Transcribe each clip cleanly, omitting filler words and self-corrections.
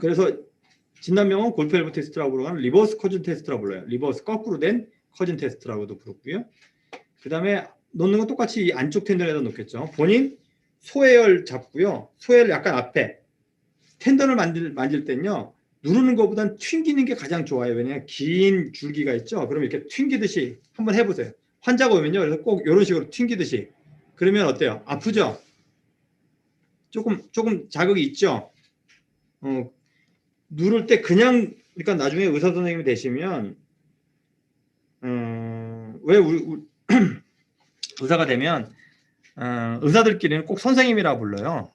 그래서 진단명은 골프 엘보 테스트라고 부르는 리버스 커즌 테스트라고 불러요. 리버스 거꾸로 된 커즌 테스트라고도 부르고요. 그 다음에 놓는 건 똑같이 이 안쪽 텐던에다 놓겠죠. 본인 소해열 잡고요. 소해열 약간 앞에 텐던을 만질 때는요. 누르는 것보단 튕기는 게 가장 좋아요. 왜냐하면 긴 줄기가 있죠. 그럼 이렇게 튕기듯이 한번 해보세요. 환자가 오면요. 그래서 꼭 이런 식으로 튕기듯이. 그러면 어때요? 아프죠? 조금 자극이 있죠? 누를 때 그냥, 그러니까 나중에 의사 선생님이 되시면, 왜 의사가 되면, 의사들끼리는 꼭 선생님이라고 불러요.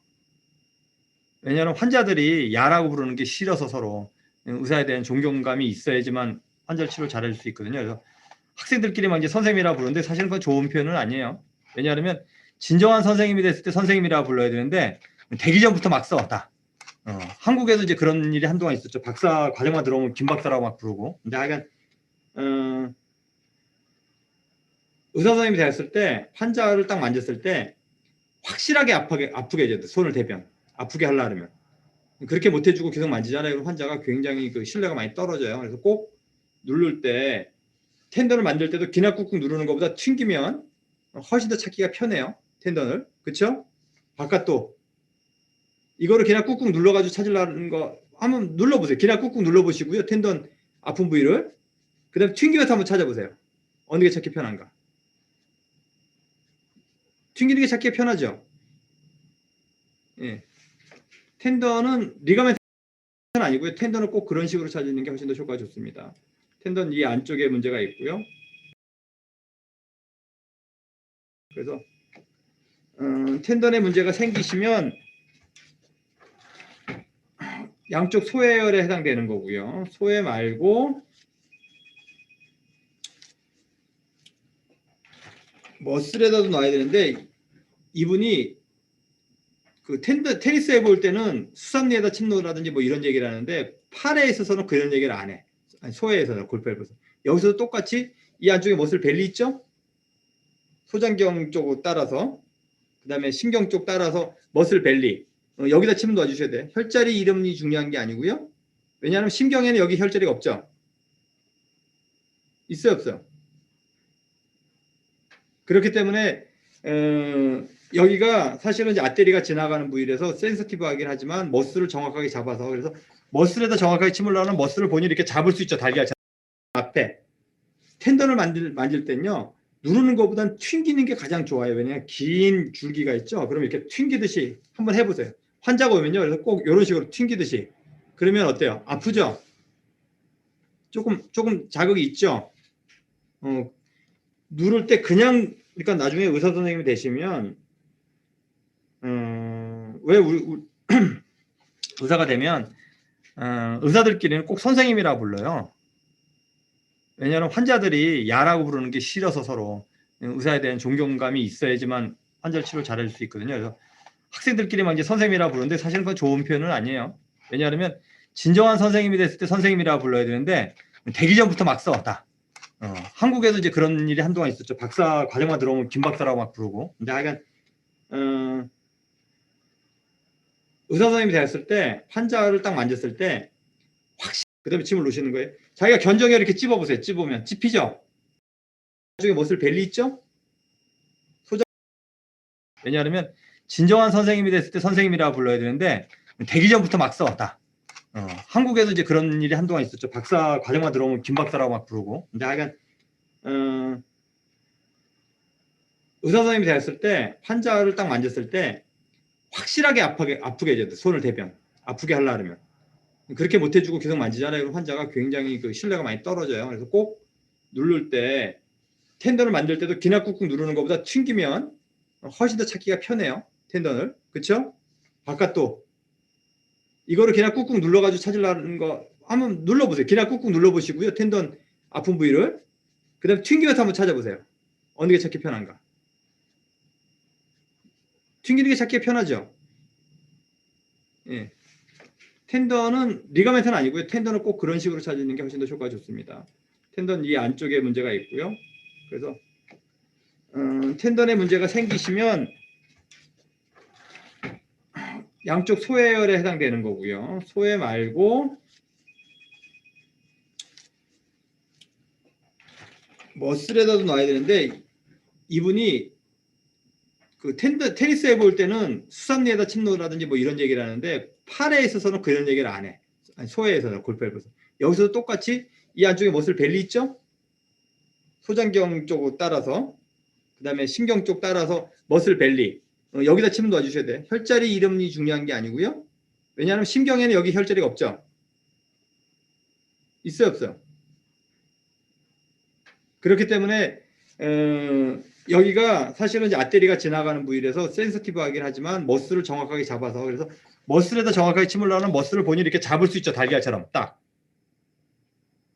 왜냐하면 환자들이 야라고 부르는 게 싫어서 서로 의사에 대한 존경감이 있어야지만 환자를 치료 잘할 수 있거든요. 그래서 학생들끼리만 이제 선생님이라고 부르는데 사실은 그건 좋은 표현은 아니에요. 왜냐하면 진정한 선생님이 됐을 때 선생님이라고 불러야 되는데 되기 전부터 막 써, 다. 한국에도 이제 그런 일이 한동안 있었죠. 박사 과정만 들어오면 김 박사라고 막 부르고. 근데 하여간 의사 선생님이 되었을 때 환자를 딱 만졌을 때 확실하게 아프게 해줘야 돼. 손을 대면 아프게 하려면 그렇게 못 해주고 계속 만지잖아요. 그럼 환자가 굉장히 그 신뢰가 많이 떨어져요. 그래서 꼭 누를 때 텐던을 만들 때도 기나 꾹꾹 누르는 것보다 튕기면 훨씬 더 찾기가 편해요. 텐던을. 그쵸? 바깥도 이거를 그냥 꾹꾹 눌러가지고 찾으려는 거 한번 눌러보세요. 그냥 꾹꾹 눌러보시고요. 텐던 아픈 부위를. 그 다음에 튕기면서 한번 찾아보세요. 어느 게 찾기 편한가. 튕기는 게 찾기가 편하죠. 예. 텐던은 리가멘트는 아니고요. 텐던은 꼭 그런 식으로 찾는 게 훨씬 더 효과가 좋습니다. 텐던 이 안쪽에 문제가 있고요. 그래서 텐던에 문제가 생기시면 양쪽 소해열에 해당되는 거고요. 소해 말고 머슬에다도 놔야 되는데 이분이 그 테니스 해볼 때는 수삼리에다 침 놓으라든지 뭐 이런 얘기를 하는데 팔에 있어서는 그런 얘기를 안 해. 아니, 소해에서는 골프 해봐서 여기서도 똑같이 이 안쪽에 머슬 벨리 있죠? 소장경 쪽 따라서 그 다음에 신경 쪽 따라서 머슬 벨리 여기다 침 놔주셔야 돼. 혈자리 이름이 중요한 게 아니고요. 왜냐하면 신경에는 여기 혈자리가 없죠. 있어요, 없어요? 그렇기 때문에 여기가 사실은 이제 아테리가 지나가는 부위라서 센서티브하긴 하지만 머슬을 정확하게 잡아서 그래서 머슬에다 정확하게 침을 넣으면 머슬을 본인이 이렇게 잡을 수 있죠. 달걀 앞에 텐던을 만질 때는요. 누르는 것보단 튕기는 게 가장 좋아요. 왜냐하면 긴 줄기가 있죠. 그럼 이렇게 튕기듯이 한번 해보세요. 환자가 오면요. 그래서 꼭 이런 식으로 튕기듯이. 그러면 어때요? 아프죠? 조금 자극이 있죠? 누를 때 그냥, 그러니까 나중에 의사 선생님이 되시면, 왜 의사가 되면, 의사들끼리는 꼭 선생님이라고 불러요. 왜냐하면 환자들이 야라고 부르는 게 싫어서 서로 의사에 대한 존경감이 있어야지만 환자를 치료 잘할 수 있거든요. 그래서 학생들끼리만 이제 선생님이라고 부르는데 사실은 그건 좋은 표현은 아니에요. 왜냐하면 진정한 선생님이 됐을 때 선생님이라고 불러야 되는데 되기 전부터 막 써, 다. 한국에도 이제 그런 일이 한동안 있었죠. 박사 과정만 들어오면 김 박사라고 막 부르고. 근데 하여간 의사 선생님이 되었을 때 환자를 딱 만졌을 때 확실히 그 다음에 침을 놓으시는 거예요. 자기가 견정에 이렇게 찝어보세요. 찝으면 찝히죠? 나중에 머슬 벨리 있죠? 왜냐하면 진정한 선생님이 됐을 때 선생님이라고 불러야 되는데 되기 전부터 막 써, 다. 한국에도 이제 그런 일이 한동안 있었죠. 박사 과정만 들어오면 김 박사라고 막 부르고. 근데 하여간 의사 선생님이 되었을 때 환자를 딱 만졌을 때 확실하게 아프게 해줘야 돼. 손을 대면 아프게 하려면 그렇게 못 해주고 계속 만지잖아요. 그럼 환자가 굉장히 그 신뢰가 많이 떨어져요. 그래서 꼭 누를 때 텐던을 만들 때도 기나 꾹꾹 누르는 것보다 튕기면 훨씬 더 찾기가 편해요. 텐던을. 그쵸? 바깥도 이거를 그냥 꾹꾹 눌러가지고 찾으려는 거 한번 눌러보세요. 그냥 꾹꾹 눌러보시고요. 텐던 아픈 부위를. 그 다음에 튕기면서 한번 찾아보세요. 어느 게 찾기 편한가. 튕기는 게 찾기가 편하죠. 예. 텐던은 리가멘트는 아니고요. 텐던은 꼭 그런 식으로 찾는 게 훨씬 더 효과가 좋습니다. 텐던 이 안쪽에 문제가 있고요. 그래서 텐던에 문제가 생기시면 양쪽 소해열에 해당되는 거고요. 소해 말고 머슬에다도 놔야 되는데 이분이 그 테니스 해볼 때는 수삼리에다 침 놓으라든지 뭐 이런 얘기를 하는데 팔에 있어서는 그런 얘기를 안 해. 아니, 소해에서는 골프 해봐서 여기서도 똑같이 이 안쪽에 머슬 벨리 있죠? 소장경 쪽 따라서 그 다음에 신경 쪽 따라서 머슬 벨리 여기다 침 놔주셔야 돼. 혈자리 이름이 중요한 게 아니고요. 왜냐하면 신경에는 여기 혈자리가 없죠. 있어요 없어요? 그렇기 때문에 여기가 사실은 이제 앞다리가 지나가는 부위라서 센서티브하긴 하지만 머슬을 정확하게 잡아서 그래서 머슬에다 정확하게 침을 넣으면 머슬을 본인이 이렇게 잡을 수 있죠. 달걀처럼 딱.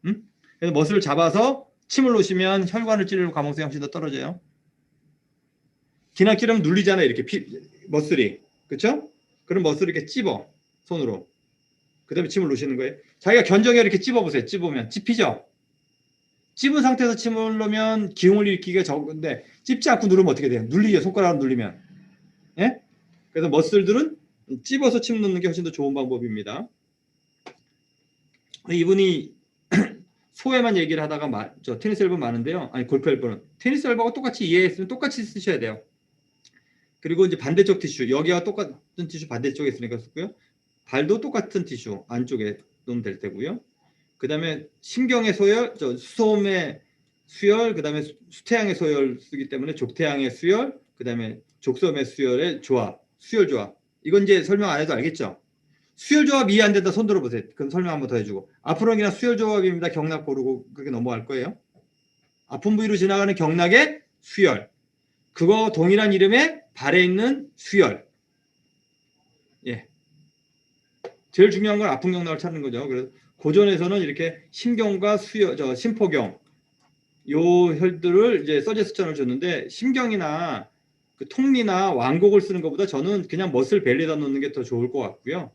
그래서 머슬을 잡아서 침을 놓으시면 혈관을 찌를 가능성이 훨씬 더 떨어져요. 기나기름 눌리잖아요. 이렇게 머슬이. 그렇죠? 그럼 머슬을 이렇게 찝어. 손으로. 그 다음에 침을 놓으시는 거예요. 자기가 견정에 이렇게 찝어보세요. 찝으면. 찝히죠? 찝은 상태에서 침을 놓으면 기흉을 일으키기가 적은데 찝지 않고 누르면 어떻게 돼요? 눌리죠. 손가락으로 눌리면. 예? 그래서 머슬들은 찝어서 침 놓는 게 훨씬 더 좋은 방법입니다. 이분이 소에만 얘기를 하다가 저 테니스 앨범 많은데요. 아니 골프 앨범은 테니스 앨범하고 똑같이 이해했으면 똑같이 쓰셔야 돼요. 그리고 이제 반대쪽 티슈 여기와 똑같은 티슈 반대쪽에 있으니까 썼고요. 발도 똑같은 티슈 안쪽에 놓으면 될 테고요. 그 다음에 신경의 소열, 수소음의 수열, 그 다음에 수태양의 소열 쓰기 때문에 족태양의 수열, 그 다음에 족소음의 수열의 조합, 수열 조합. 이건 이제 설명 안 해도 알겠죠? 수열 조합 이해 안 된다 손 들어보세요. 그럼 설명 한번 더 해주고. 앞으로는 그냥 수열 조합입니다. 경락 고르고 그렇게 넘어갈 거예요. 아픈 부위로 지나가는 경락의 수열. 그거 동일한 이름의 발에 있는 수열. 예. 제일 중요한 건 아픈 경락을 찾는 거죠. 그래서 고전에서는 이렇게 심경과 수열, 심포경 요 혈들을 이제 서제스천을 줬는데 심경이나 그 통리나 완곡을 쓰는 것보다 저는 그냥 머슬 벨리에다 놓는 게 더 좋을 것 같고요.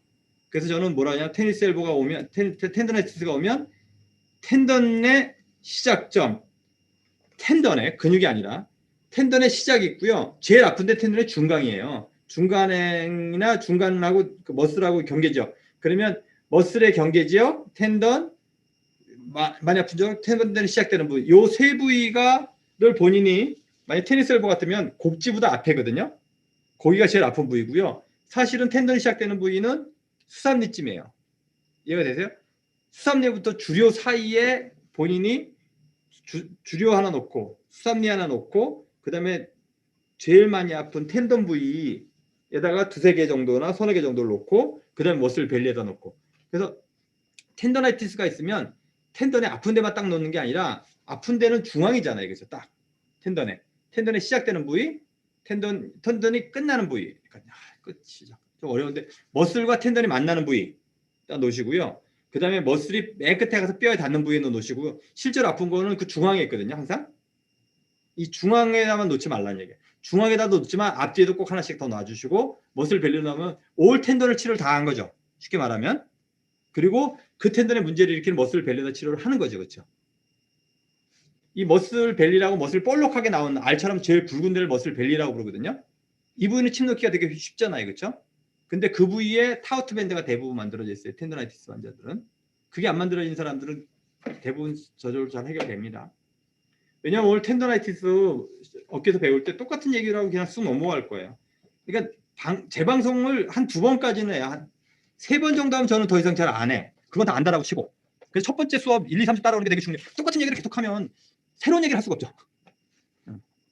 그래서 저는 뭐라 하냐 테니스 엘보가 오면 텐더나이티스가 오면 텐던의 시작점 텐던의 근육이 아니라 텐던의 시작이 있고요. 제일 아픈데 텐던의 중간이에요. 중간이나 중간하고 그 머슬하고 경계죠. 그러면 머슬의 경계지역, 텐던, 많이 아픈 점, 텐던이 시작되는 부위. 요 세 부위가를 본인이 만약 테니스 엘보 같으면 곡지보다 앞에거든요. 거기가 제일 아픈 부위고요. 사실은 텐던이 시작되는 부위는 수삼리쯤이에요. 이해가 되세요? 수삼리부터 주료 사이에 본인이 주료 하나 놓고 수삼리 하나 놓고 그 다음에 제일 많이 아픈 텐던 부위에다가 두세 개 정도나 서너 개 정도를 놓고 그 다음에 머슬 벨리에다 놓고 그래서 텐더나이티스가 있으면 텐던에 아픈 데만 딱 놓는 게 아니라 아픈 데는 중앙이잖아요. 그래서 딱 텐던에 시작되는 부위 텐던이 끝나는 부위 그러니까 끝이죠. 좀 어려운데 머슬과 텐던이 만나는 부위 딱 놓으시고요. 그 다음에 머슬이 맨 끝에 가서 뼈에 닿는 부위는 놓으시고요. 실제로 아픈 거는 그 중앙에 있거든요. 항상 이 중앙에다만 놓지 말라는 얘기예요. 중앙에다 놓지만 앞뒤에도 꼭 하나씩 더 놔주시고 머슬 벨리 넣으면 올 텐던을 치료를 다 한 거죠. 쉽게 말하면. 그리고 그 텐던의 문제를 일으키는 머슬 벨리에다 치료를 하는 거죠. 그렇죠? 이 머슬 벨리라고 머슬 볼록하게 나온 알처럼 제일 굵은 데를 머슬 벨리라고 부르거든요. 이 부위는 침 넣기가 되게 쉽잖아요. 그렇죠? 근데 그 부위에 타우트 밴드가 대부분 만들어져 있어요. 텐더나이티스 환자들은. 그게 안 만들어진 사람들은 대부분 저절로 잘 해결됩니다. 왜냐하면 오늘 텐더나이티스 어깨에서 배울 때 똑같은 얘기를 하고 그냥 쑥 넘어갈 거예요. 그러니까 재방송을 한 2번까지는 해요. 한 3번 정도 하면 저는 더 이상 잘 안 해. 그건 다 안다라고 치고. 그래서 첫 번째 수업 1, 2, 3주 따라오는 게 되게 중요해요. 똑같은 얘기를 계속하면 새로운 얘기를 할 수가 없죠.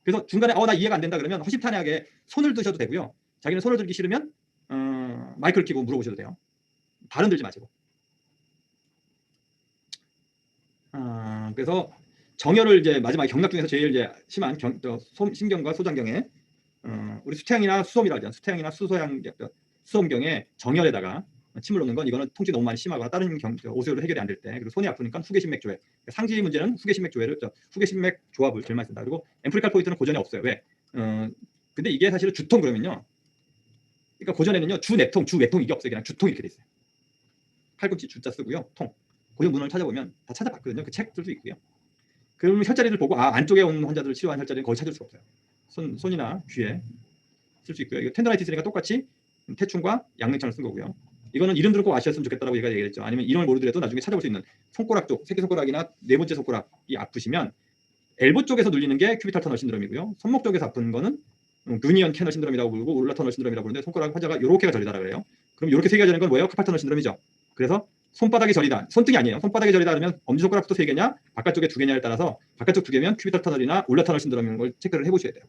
그래서 중간에 나 이해가 안 된다 그러면 허심탄회하게 손을 드셔도 되고요. 자기는 손을 들기 싫으면 마이크를 켜고 물어보셔도 돼요. 발은 들지 마시고. 그래서 정혈을 이제 마지막에 경락 중에서 제일 이제 심한 신경과 소장경에 우리 수태양이나 수소음이라 하잖아요. 수태양이나 수소음경에 정혈에다가 침을 놓는 건 이거는 통증이 너무 많이 심하거나 다른 오세혈로 해결이 안 될 때 그리고 손이 아프니까 후계신맥 조회 상지 문제는 후계신맥 조회를 후계신맥 조합을 제일 많이 쓴다. 그리고 앰플리칼 포인트는 고전에 없어요. 왜? 근데 이게 사실은 주통 그러면요. 그러니까 고전에는요 주내통, 주외통 이게 없어요. 그냥 주통 이렇게 돼 있어요. 팔꿈치 주자 쓰고요. 통. 고전 문헌을 찾아보면 다 찾아봤거든요. 그 책들도 있고요. 그러면 혈자리를 보고 안쪽에 온 환자들을 치료한 혈자리는 거의 찾을 수가 없어요. 손이나 귀에 쓸 수 있고요. 이거 텐더나이티스니까 똑같이 태충과 양릉천을 쓴 거고요. 이거는 이름 들은 꼭 아셨으면 좋겠다라고 얘가 얘기했죠. 아니면 이름을 모르더라도 나중에 찾아볼 수 있는 손가락 쪽, 새끼손가락이나 네 번째 손가락이 아프시면 엘보 쪽에서 눌리는 게 큐비탈 터널 신드롬이고요. 손목 쪽에서 아픈 거는 루니언 캐널 신드롬이라고 부르고 울라 터널 신드롬이라고 부르는데 손가락 환자가 이렇게가 저리다라 그래요. 그럼 이렇게 세 개가 저리는 건 뭐예요? 카팔 터널 신드롬이죠. 그래서 손바닥이 저리다, 손등이 아니에요. 손바닥이 저리다 그러면 엄지손가락도 세 개냐, 바깥쪽에 두 개냐에 따라서 바깥쪽 두 개면 큐비탈 터널이나 울라 터널 신드롬인 걸 체크를 해보셔야 돼요.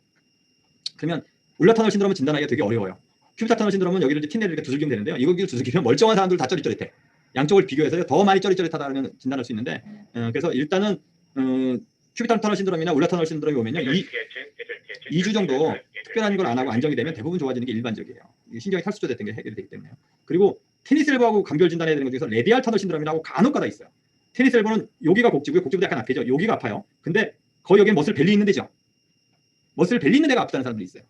그러면 울라 터널 신드롬은 진단하기가 되게 어려워요. 큐비탈 터널 신드롬은 여기를 이제 티내를 이렇게 두들기면 되는데요. 이거를 두들기면 멀쩡한 사람들 다 쩌릿쩌릿해. 양쪽을 비교해서 더 많이 쩌릿쩌릿하다면 진단할 수 있는데, 그래서 일단은 큐비탈 터널 신드롬이나 울라 터널 신드롬이 오면요, 2주 정도 특별한 걸 안 하고 안정이 되면 대부분 좋아지는 게 일반적이에요. 신경이 탈수조됐던 게 해결이 되기 때문에요. 그리고 테니스 엘보하고 감별 진단해야 되는 것 중에서 레디알 터널 신드롬이라고 간혹가다 있어요. 테니스 엘보는 여기가 곡지고요. 곡지보다 약간 앞이죠. 여기가 아파요. 근데 거의 여기는 머슬 벨리 있는 데죠. 머슬 벨리 있는 데가 아프다는 사람들이 있어요.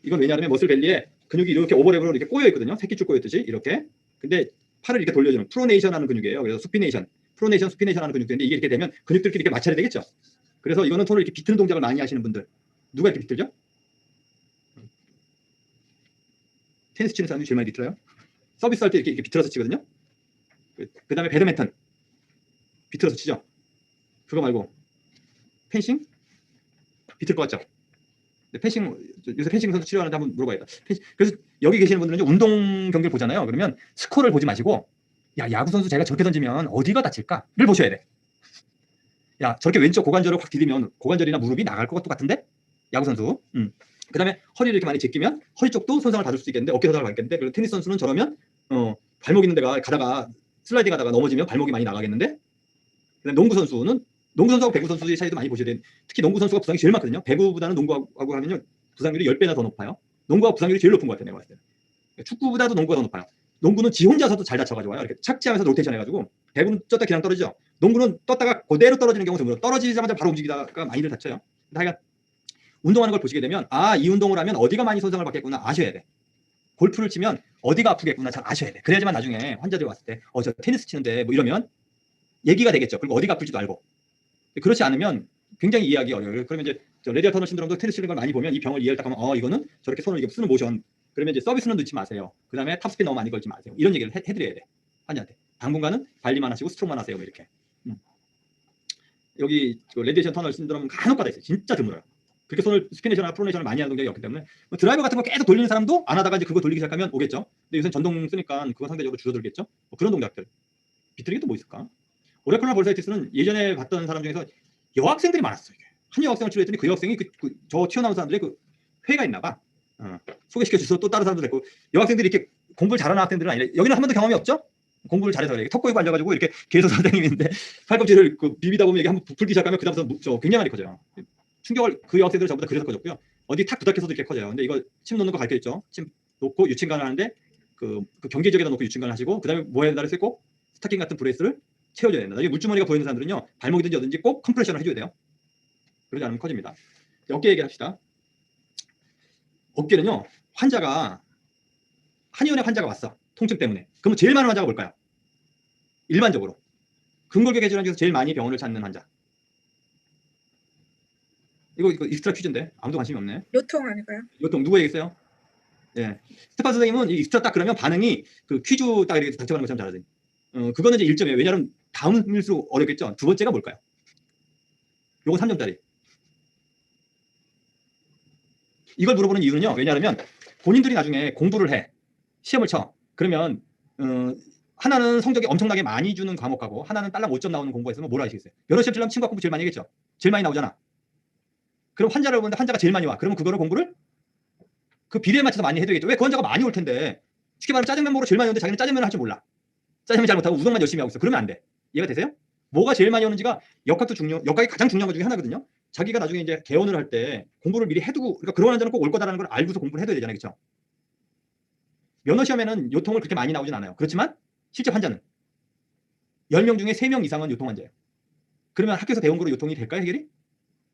이건 왜냐하면 머슬 벨리에 근육이 이렇게 오버랩으로 이렇게 꼬여 있거든요. 새끼줄 꼬였듯이 이렇게. 근데 팔을 이렇게 돌려주는 프로네이션 하는 근육이에요. 그래서 수피네이션, 프로네이션, 수피네이션 하는 근육인데 이게 이렇게 되면 근육들끼리 이렇게 맞춰야 되겠죠. 그래서 이거는 손을 이렇게 비트는 동작을 많이 하시는 분들. 누가 이렇게 비틀죠? 테니스 치는 사람이 제일 많이 비틀어요. 서비스 할 때 이렇게 비틀어서 치거든요. 그 다음에 배드민턴 비틀어서 치죠. 그거 말고 펜싱 비틀 것 같죠? 펜싱, 요새 펜싱 선수 치료하는데 한번 물어봐야겠다. 그래서 여기 계시는 분들은 운동 경기를 보잖아요. 그러면 스코어를 보지 마시고, 야, 야구 선수 제가 저렇게 던지면 어디가 다칠까를 보셔야 돼. 야, 저렇게 왼쪽 고관절을 확 디디면 고관절이나 무릎이 나갈 것 같은데? 야구 선수. 그 다음에 허리를 이렇게 많이 제끼면 허리 쪽도 손상을 받을 수 있겠는데, 어깨 손상을 받겠는데, 그리고 테니스 선수는 저러면 발목 있는 데가 가다가 슬라이딩 하다가 넘어지면 발목이 많이 나가겠는데, 그다음에 농구 선수는 농구 선수하고 배구 선수의 차이도 많이 보셔야 돼요. 특히 농구 선수가 부상이 제일 많거든요. 배구보다는 농구하고 하면요 부상률이 10배나 더 높아요. 농구가 부상률이 제일 높은 것 같아요. 내가 봤을 때. 축구보다도 농구가 더 높아요. 농구는 지 혼자서도 잘 다쳐가지고 와요. 이렇게 착지하면서 로테이션 해가지고. 배구는 떴다 그냥 떨어지죠. 농구는 떴다가 그대로 떨어지는 경우가 드물어요. 떨어지자마자 바로 움직이다가 많이들 다쳐요. 하여간 운동하는 걸 보시게 되면 이 운동을 하면 어디가 많이 손상을 받겠구나 아셔야 돼. 골프를 치면 어디가 아프겠구나 잘 아셔야 돼. 그래야지만 나중에 환자들이 왔을 때 저 테니스 치는데 뭐 이러면 얘기가 되겠죠. 그리고 어디가 아플지도 알고. 그렇지 않으면 굉장히 이해하기 어려워요. 그러면 이제 레디알 터널 신드롬도 테니스 치는 걸 많이 보면 이 병을 이해를 딱 하면 이거는 저렇게 손을 이렇게 쓰는 모션. 그러면 이제 서비스는 넣지 마세요. 그 다음에 탑스핀 너무 많이 걸지 마세요. 이런 얘기를 해드려야 돼. 환자한테. 당분간은 발리만 하시고 스트로크만 하세요. 뭐 이렇게. 여기 레디에이션 터널 신드롬은 간혹가다 있어요. 진짜 드물어요. 그렇게 손을 스피네이션이나 프로네이션을 많이 하는 동작이 없기 때문에 뭐 드라이버 같은 거 계속 돌리는 사람도 안 하다가 이제 그거 돌리기 시작하면 오겠죠. 근데 요새 전동 쓰니까 그거 상대적으로 줄어들겠죠. 뭐 그런 동작들. 비틀게 또 뭐 있을까? 오레클라 볼사이티스는 예전에 봤던 사람 중에서 여학생들이 많았어요. 한 여학생을 치료했더니 그 여학생이 저 튀어나온 사람들의 그 회가 있나 봐. 소개시켜 주셔서 또 다른 사람들 됐고 여학생들이 이렇게 공부를 잘하는 학생들은 아니라 여기는 한 번도 경험이 없죠? 공부를 잘해서 그래. 턱 꼬이고 앉아가지고 이렇게 계속 선생님인데 팔꿈치를 비비다 보면 이게 한번 부풀기 시작하면 그다음부터 굉장히 많이 커져요. 충격을 그 여학생들은 전부 다 그래서 커졌고요. 어디 탁 부닥해서도 이렇게 커져요. 근데 이거 침 놓는 거 가르쳐있죠. 침 놓고 유침관을 하는데 그 경계 지역에다 놓고 유침관을 하시고 그다음에 뭐에 해야 되고 스타킹 같은 브레이스를 채워줘야 된다. 나중에 물주머니가 보이는 사람들은요 발목이든지 어든지 꼭 컴프레션을 해줘야 돼요. 그러지 않으면 커집니다. 어깨 얘기합시다. 어깨는요 환자가 한의원에 환자가 왔어 통증 때문에. 그러면 제일 많은 환자가 뭘까요? 일반적으로 근골격 해질환 중에서 제일 많이 병원을 찾는 환자. 이거 익스트라 퀴즈인데 아무도 관심이 없네. 요통 아닐까요? 요통 누가 얘기했어요? 예. 스테판 선생님은 이 익스트라 딱 그러면 반응이 그 퀴즈 딱 이렇게 닥쳐가는 것처럼 잘하더니. 그거는 이제 1점이에요. 왜냐하면 다음일수록 어렵겠죠. 두 번째가 뭘까요? 요거 3점짜리. 이걸 물어보는 이유는요. 왜냐하면 본인들이 나중에 공부를 해. 시험을 쳐. 그러면 하나는 성적이 엄청나게 많이 주는 과목하고 하나는 딸랑 5점 나오는 공부가 있으면 뭘 하시겠어요? 여러 시험 치려면 친구가 공부 제일 많이 하겠죠. 제일 많이 나오잖아. 그럼 환자를 보는데 환자가 제일 많이 와. 그러면 그거를 공부를 그 비례에 맞춰서 많이 해줘야겠죠. 왜 그 환자가 많이 올 텐데. 쉽게 말하면 짜장면 먹으러 제일 많이 오는데 자기는 짜장면을 할 줄 몰라. 짜장면 잘 못하고 우동만 열심히 하고 있어. 그러면 안 돼. 이해가 되세요? 뭐가 제일 많이 오는지가 역학이 가장 중요한 것 중에 하나거든요. 자기가 나중에 이제 개원을 할 때 공부를 미리 해두고, 그러니까 그런 환자는 꼭 올 거다라는 걸 알고서 공부를 해둬야 되잖아요. 그렇죠? 면허 시험에는 요통을 그렇게 많이 나오진 않아요. 그렇지만 실제 환자는 10명 중에 3명 이상은 요통 환자예요. 그러면 학교에서 배운 거로 요통이 될까요, 해결이?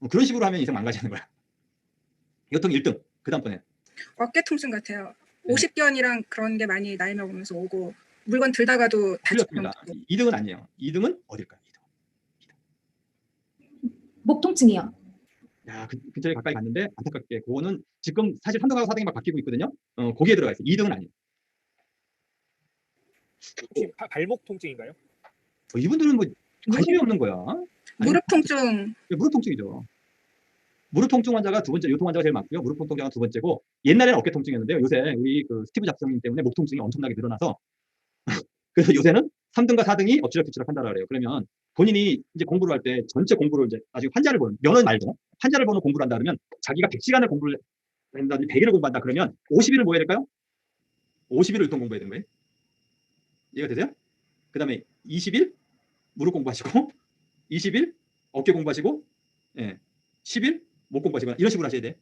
그런 식으로 하면 인생 망가지는 거야. 요통 1등. 그 다음번에 어깨 통증 같아요. 네. 50견이랑 그런 게 많이 나이 먹으면서 오고 물건 들다가도 틀렸습니다. 2등은 아니에요. 2등은 어딜까요? 2등. 목 통증이요. 야, 근처에 가까이 갔는데 안타깝게 그거는 지금 사실 3등하고 4등이 막 바뀌고 있거든요. 거기에 들어가 있어요. 2등은 아니에요. 혹시 발목 통증인가요? 이분들은 뭐 관심이 없는 거야. 아니, 무릎 통증. 무릎 통증이죠. 무릎 통증 환자가 두 번째, 요통 환자가 제일 많고요. 무릎 통증 환자가 두 번째고, 옛날에는 어깨 통증이었는데요. 요새 우리 그 스티브 잡스님 때문에 목 통증이 엄청나게 늘어나서 그래서 요새는 3등과 4등이 엎치락뒤치락 한다고 그래요. 그러면 본인이 이제 공부를 할 때 전체 공부를 이제 나중에 환자를 보는, 면허 말고 환자를 보는 공부를 한다 그러면 자기가 100시간을 공부를 한다든지 100일을 공부한다 그러면 50일을 뭐 해야 될까요? 50일을 요통 공부해야 되는 거예요. 이해가 되세요? 그 다음에 20일 무릎 공부하시고 20일 어깨 공부하시고 10일 목 공부하시거나 이런 식으로 하셔야 돼.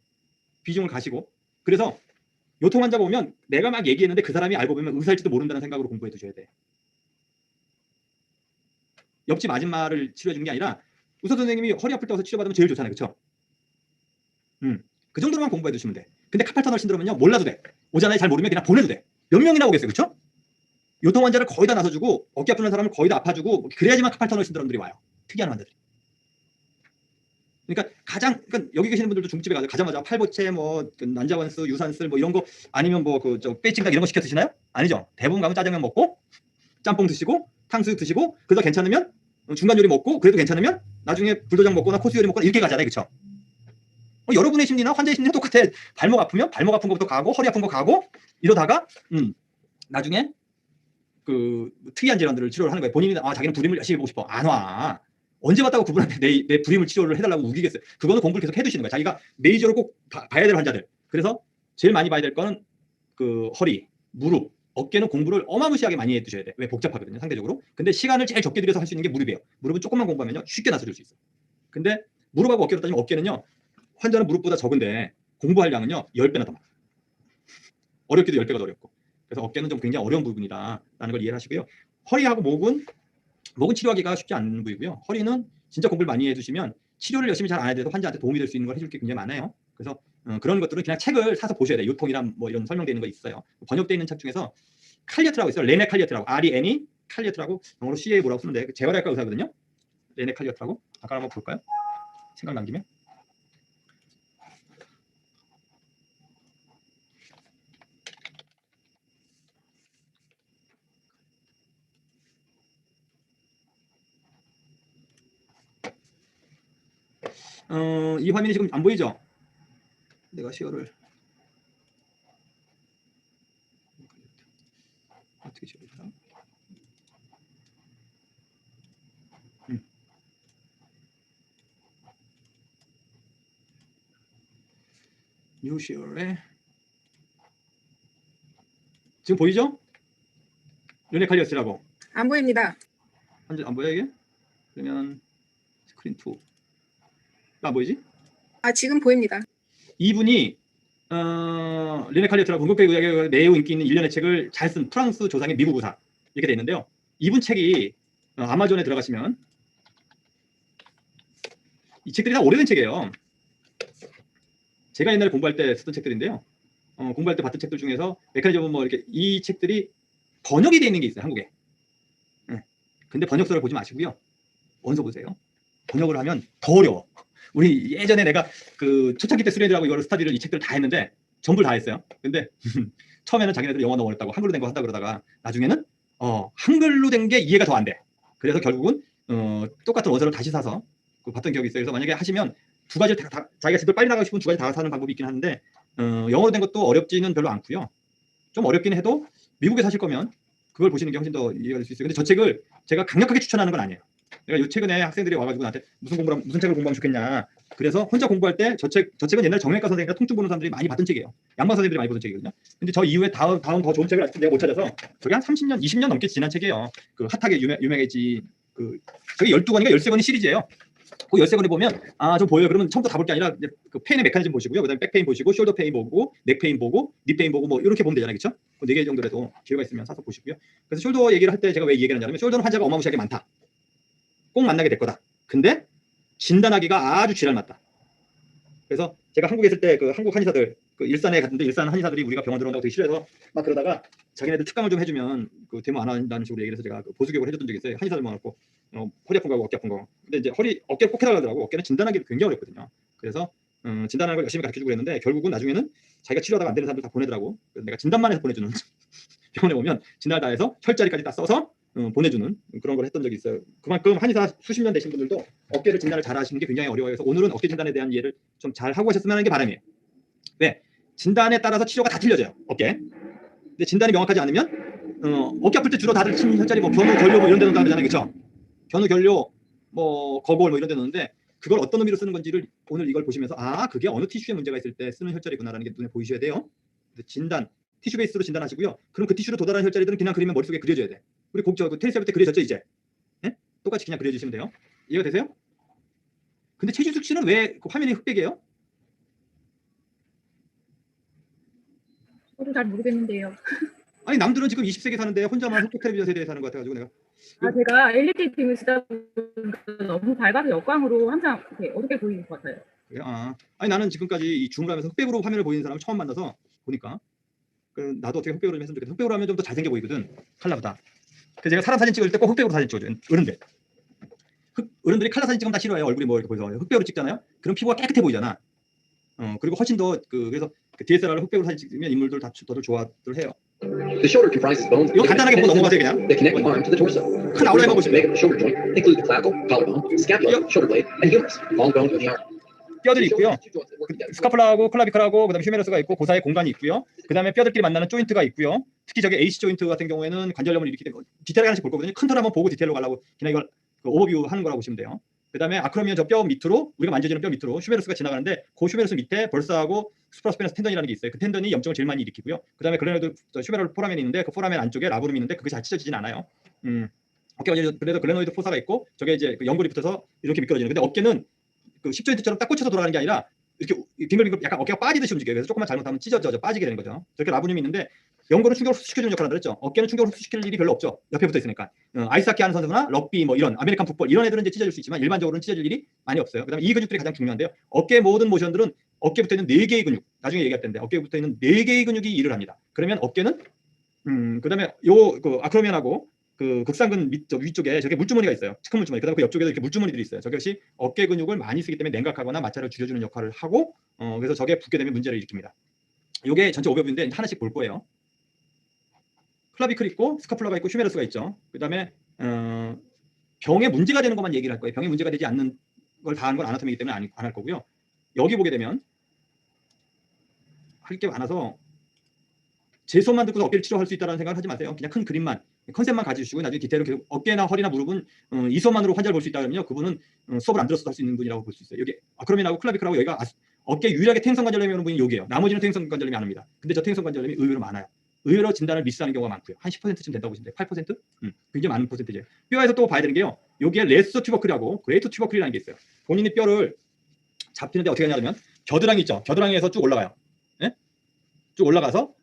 비중을 가시고. 그래서 요통 환자 보면 내가 막 얘기했는데 그 사람이 알고 보면 의사일지도 모른다는 생각으로 공부해 두셔야 돼. 옆집 아줌마를 치료해 주는 게 아니라 의사 선생님이 허리 아플 때 와서 치료받으면 제일 좋잖아요. 그렇죠? 그 정도로만 공부해 두시면 돼. 근데 카팔 터널 신드롬은요, 몰라도 돼. 오잖아요. 잘 모르면 그냥 보내도 돼. 몇 명이나 오겠어요. 그렇죠? 요통 환자를 거의 다 나서주고 어깨 아픈 사람을 거의 다 아파주고 그래야지만 카팔 터널 신드롬들이 와요. 특이한 환자들이. 그러니까 그러니까 여기 계시는 분들도 중집에 가자마자 팔보채, 뭐 난자원스, 유산슬 뭐 이런 거 아니면 뭐 저 빼칭닭 이런 거 시켜 드시나요? 아니죠. 대부분 가면 짜장면 먹고 짬뽕 드시고 탕수육 드시고 그래서 괜찮으면 중간 요리 먹고 그래도 괜찮으면 나중에 불도장 먹거나 코스 요리 먹거나 이렇게 가잖아요. 그렇죠? 여러분의 심리나 환자의 심리는 똑같아. 발목 아프면 발목 아픈 것부터 가고 허리 아픈 거 가고 이러다가 나중에 그 특이한 질환들을 치료를 하는 거예요. 본인이 자기는 불임을 열심히 보고 싶어. 안 와. 언제 봤다고 그분한테 내 불임을 치료를 해달라고 우기겠어요. 그거는 공부를 계속 해두시는 거예요. 자기가 메이저로 꼭 봐야 될 환자들. 그래서 제일 많이 봐야 될 거는 그 허리, 무릎, 어깨는 공부를 어마무시하게 많이 해두셔야 돼. 왜? 복잡하거든요, 상대적으로. 근데 시간을 제일 적게 들여서 할 수 있는 게 무릎이에요. 무릎은 조금만 공부하면요, 쉽게 나서줄 수 있어요. 근데 무릎하고 어깨로 따지면 어깨는요, 환자는 무릎보다 적은데 공부할 양은요, 10배나 더 많아요. 어렵기도 10배가 더 어렵고. 그래서 어깨는 좀 굉장히 어려운 부분이다라는 걸 이해를 하시고요. 허리하고 목은 치료하기가 쉽지 않은 부위고요. 허리는 진짜 공부를 많이 해주시면 치료를 열심히 잘 안 해도 환자한테 도움이 될 수 있는 걸 해줄 게 굉장히 많아요. 그래서 그런 것들은 그냥 책을 사서 보셔야 돼요. 요통이란 뭐 이런 설명되어 있는 거 있어요. 번역되어 있는 책 중에서 칼리어트라고 있어요. 레네 칼리어트라고, RENE 칼리어트라고, 영어로 CA 뭐라고 쓰는데 재활의학과 의사거든요. 레네 칼리어트라고. 아까 한번 볼까요? 생각난 김에. 이 화면이 지금 안 보이죠? 내가 쉐어를 어떻게 쉐어를 하나? 뉴 쉐어에 지금 보이죠? 레네 칼리어스라고. 안 보입니다. 안 보여 이게? 그러면 스크린 2. 안 보이지? 지금 보입니다. 이분이 레네 칼리어트라고 궁극의 의학에 매우 인기 있는 일련의 책을 잘 쓴 프랑스 조상의 미국 의사 이렇게 돼 있는데요. 이분 책이 아마존에 들어가시면 이 책들이 다 오래된 책이에요. 제가 옛날에 공부할 때 쓰던 책들인데요. 공부할 때 봤던 책들 중에서 메커니즘은 뭐 이렇게 이 책들이 번역이 돼 있는 게 있어요, 한국에. 근데 번역서를 보지 마시고요. 원서 보세요. 번역을 하면 더 어려워. 우리 예전에 내가 그 초창기 때 수련들하고 이걸 스터디를 이 책들을 다 했는데 전부 다 했어요. 근데 처음에는 자기네들이 영어 너무 어렵다고 한글로 된 거 한다 그러다가 나중에는 한글로 된 게 이해가 더 안 돼. 그래서 결국은 똑같은 원서를 다시 사서 봤던 기억이 있어요. 그래서 만약에 하시면 두 가지 다 자기가 집을 빨리 나가고 싶으면 두 가지 다 사는 방법이 있긴 한데 영어로 된 것도 어렵지는 별로 않고요. 좀 어렵긴 해도 미국에 사실 거면 그걸 보시는 게 훨씬 더 이해가 될 수 있어요. 근데 저 책을 제가 강력하게 추천하는 건 아니에요. 내가 요 최근에 학생들이 와가지고 나한테 무슨 책을 공부하면 좋겠냐. 그래서 혼자 공부할 때 저 책은 옛날 정형외과 선생님이나 통증 보는 사람들이 많이 봤던 책이에요. 양반 선생님들이 많이 보던 책이거든요. 근데 저 이후에 다음 더 좋은 책을 아직 내가 못 찾아서 저게 한 30년, 20년 넘게 지난 책이에요. 그 핫하게 유명해진 저게 12권인가 13권이 시리즈예요. 그 13권에 보면 좀 보여요. 그러면 처음부터 다 볼 게 아니라 그 페인의 메커니즘 보시고요. 그다음에 백페인 보시고 숄더 페인 보고 넥 페인 보고 니 페인 보고 뭐 이렇게 보면 되잖아요. 그렇죠? 그 4개 정도라도 기회가 있으면 사서 보시고요. 그래서 숄더 얘기를 할 때 제가 왜 이 얘기를 하냐면 숄더는 환자가 어마무시하게 많다. 꼭 만나게 될 거다. 근데 진단하기가 아주 지랄맞다. 그래서 제가 한국에 있을 때 그 한국 한의사들 일산에 갔는데 일산 한의사들이 우리가 병원 들어온다고 되게 싫어해서 막 그러다가 자기네들 특강을 좀 해주면 그 데모 안 한다는 식으로 얘기를 해서 제가 보수교육을 해줬던 적이 있어요. 한의사들 모아놓고 허리 아픈 거하고 어깨 아픈 거. 근데 이제 어깨를 꼭 해달라고 어깨는 진단하기 굉장히 어렵거든요. 그래서 진단하는 걸 열심히 가르쳐주고 그랬는데 결국은 나중에는 자기가 치료하다가 안 되는 사람들 다 보내더라고. 그래서 내가 진단만 해서 보내주는 병원에 오면 진단을 다 해서 혈자리까지 다 써서 보내주는 그런 걸 했던 적이 있어요. 그만큼 한의사 수십 년 되신 분들도 어깨를 진단을 잘 하시는 게 굉장히 어려워요. 그래서 오늘은 어깨 진단에 대한 이해를 좀 잘 하고 하셨으면 하는 게 바람이에요. 왜? 진단에 따라서 치료가 다 틀려져요. 어깨. 근데 진단이 명확하지 않으면 어깨 아플 때 주로 다들 치는 혈자리 뭐 견우, 결료 뭐 이런 데 넣는다고 하잖아요. 그렇죠? 견우, 결료, 뭐 거골 뭐 이런 데 넣는데 그걸 어떤 의미로 쓰는 건지를 오늘 이걸 보시면서 아 그게 어느 티슈에 문제가 있을 때 쓰는 혈자리구나라는 게 눈에 보이셔야 돼요. 진단, 티슈 베이스로 진단하시고요. 그럼 그 티슈로 도달한 혈자리들은 그냥 그리면 머릿속에 그려져야 돼. 우리 테니스 해볼 때 그려졌죠 이제? 예? 똑같이 그냥 그려주시면 돼요. 이해가 되세요? 근데 최준숙 씨는 왜 그 화면이 흑백이에요? 저도 잘 모르겠는데요. 아니 남들은 지금 20세기 사는데 혼자만 흑백 텔레비전 세대에 사는 것 같아가지고 내가 제가 LED 팀을 쓰다 보니까 너무 밝아서 역광으로 항상 이렇게 어둡게 보이는 것 같아요. 그래요? 아니 나는 지금까지 이 줌을 하면서 흑백으로 화면을 보이는 사람을 처음 만나서 보니까 나도 어떻게 흑백으로 좀 했으면 좋겠어. 흑백으로 하면 좀 더 잘생겨 보이거든 칼라보다. 그래서 제가 사람 사진 찍을 때 꼭 흑백으로 사진 찍어줘요. 어른들. 어른들이 칼라 사진 찍으면 다 싫어해요. 얼굴이 뭐 이렇게 보여서 흑백으로 찍잖아요. 그럼 피부가 깨끗해 보이잖아. 그리고 훨씬 더 그래서 DSLR로 흑백으로 사진 찍으면 인물들 다들 좋아들 해요. The shoulder comprises bones. 이거 간단하게 보고 넘어가세요 그냥. That connect the arm to the torso. 큰 아웃라인 보시면 Make up the shoulder joint include the clavicle, collarbone, scapula, shoulder blade, and humerus, all bones of the arm. 뼈들이 있고요. Two joints that work together. 스카플라하고 클라비클하고 그다음에 휴메러스가 있고 그 사이에 공간이 있고요. 그다음에 뼈들끼리 만나는 조인트가 있고요. 특히 저기 AC 조인트 같은 경우에는 관절염을 일으키게 되고 디테일하게 하나씩 볼 거거든요. 큰 틀 한번 보고 디테일로 가려고 그냥 이걸 오버뷰 하는 거라고 보시면 돼요. 그다음에 아크로미언 저 뼈 밑으로 우리가 만져지는 뼈 밑으로 휴메러스가 지나가는데 그 휴메러스 밑에 벌사하고 수프라스페너스 텐던이라는 게 있어요. 그 텐던이 염증을 제일 많이 일으키고요. 그다음에 글레노이드 휴메럴 포라멘이 있는데 그 포라멘 안쪽에 라브룸이 있는데 그게 잘 찢어지진 않아요. 어깨가 그래도 글레노이드 포사가 있고 저게 이제 그 연골이 붙어서 이렇게 미끄러지는. 근데 어깨는 그 십조인트처럼 딱 꽂혀서 돌아가는 게 아니라 이렇게 빙글빙글 약간 어깨가 빠지듯이 움직여요. 그래서 조금만 잘못하면 찢어져 빠지게 되는 거죠. 저렇게 라브룸이 있는데 연골은 충격을 흡수시켜주는 역할을 한다 그랬죠. 어깨는 충격을 흡수시킬 일이 별로 없죠. 옆에 붙어 있으니까. 아이스하키 하는 선수나 럭비 뭐 이런 아메리칸 풋볼 이런 애들은 이제 찢어질 수 있지만 일반적으로는 찢어질 일이 많이 없어요. 그다음에 이 근육들이 가장 중요한데요. 어깨 모든 모션들은 어깨에 붙어 있는 4개의 근육. 나중에 얘기할 텐데 어깨에 붙어 있는 4개의 근육이 일을 합니다. 그러면 어깨는 그다음에 그 아크로미언하고 그 극상근 위쪽에 저게 물주머니가 있어요. 큰 물주머니. 그다음에 그 옆쪽에도 이렇게 물주머니들이 있어요. 저것이 어깨 근육을 많이 쓰기 때문에 냉각하거나 마찰을 줄여주는 역할을 하고 그래서 저게 붓게 되면 문제를 일으킵니다. 이게 전체 오버뷰인데 하나씩 볼 거예요. 클라비클 있고 스카플라가 있고 휴메러스가 있죠. 그다음에 병에 문제가 되는 것만 얘기를 할 거예요. 병에 문제가 되지 않는 걸 다 하는 건 아나토미이기 때문에 안 할 거고요. 여기 보게 되면 할 게 많아서 제 수업만 듣고서 어깨를 치료할 수 있다는 생각을 하지 마세요. 그냥 큰 그림만 컨셉만 가지시고 나중에 디테일을 계속 어깨나 허리나 무릎은 이 수업만으로 환자를 볼 수 있다 그러면요. 그분은 수업을 안 들었어도 할 수 있는 분이라고 볼 수 있어요. 여기 아크로미언하고 클라비클하고 여기가 어깨 유일하게 퇴행성 관절염이 오는 분이 여기예요. 나머지는 퇴행성 관절염이 안 옵니다. 근데 저 퇴행성 관절염이 의외로 많아요. 의외로 진단을 미스하는 경우가 많고요. 한 10%쯤 된다고 보시면 돼요. 8%? 굉장히 많은 퍼센트예요. 뼈에서 또 봐야 되는 게요. 여기에 레스 튜버클이라고 그레이트 튜버클이라는 게 있어요. 본인이 뼈를 잡히는데 어떻게 하냐면 겨드랑이 있죠. 겨드랑이에서 쭉 올라가요. 예? 쭉 올라가서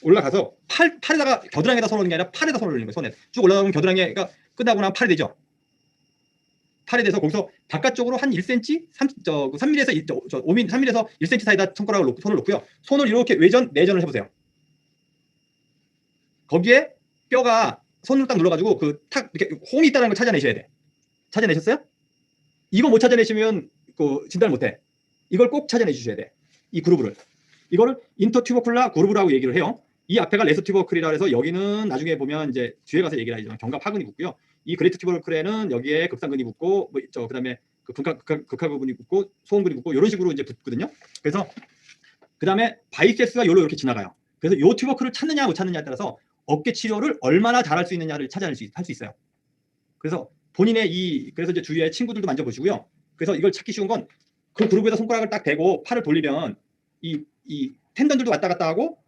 올라가서 팔에다가 겨드랑이에다 손을 올리는 게 아니라 팔에다 손을 올리는 거예요. 손에 쭉 올라가면 겨드랑이가 끝나고 나면 팔이 되죠. 팔이 돼서 거기서 바깥쪽으로 한 1cm, 3mm에서 5mm, 3mm에서 1cm 사이다 손을 놓고요. 손을 이렇게 외전, 내전을 해보세요. 거기에 뼈가 손으로 딱 눌러가지고 이렇게 홈이 있다는 걸 찾아내셔야 돼. 찾아내셨어요? 이거 못 찾아내시면 진단을 못해. 이걸 꼭 찾아내주셔야 돼. 이 그루브를. 이거를 인터튜버클라 그루브라고 얘기를 해요. 이 앞에가 레서튜버클이라 해서 여기는 나중에 보면 이제 뒤에 가서 얘기를 하지만 견갑하근이 붙고요. 이 그레이트 튜버클에는 여기에 극상근이 붙고 그다음에 극하근이 붙고 소음근이 붙고 이런 식으로 이제 붙거든요. 그래서 그다음에 바이셉스가 요로 이렇게 지나가요. 그래서 요 튜버클을 찾느냐 못 찾느냐에 따라서 어깨 치료를 얼마나 잘할 수 있느냐를 찾아낼 수 있어요. 그래서 본인의 그래서 이제 주위에 친구들도 만져보시고요. 그래서 이걸 찾기 쉬운 건 그 그룹에다 손가락을 딱 대고 팔을 돌리면 이 텐던들도 왔다 갔다 하고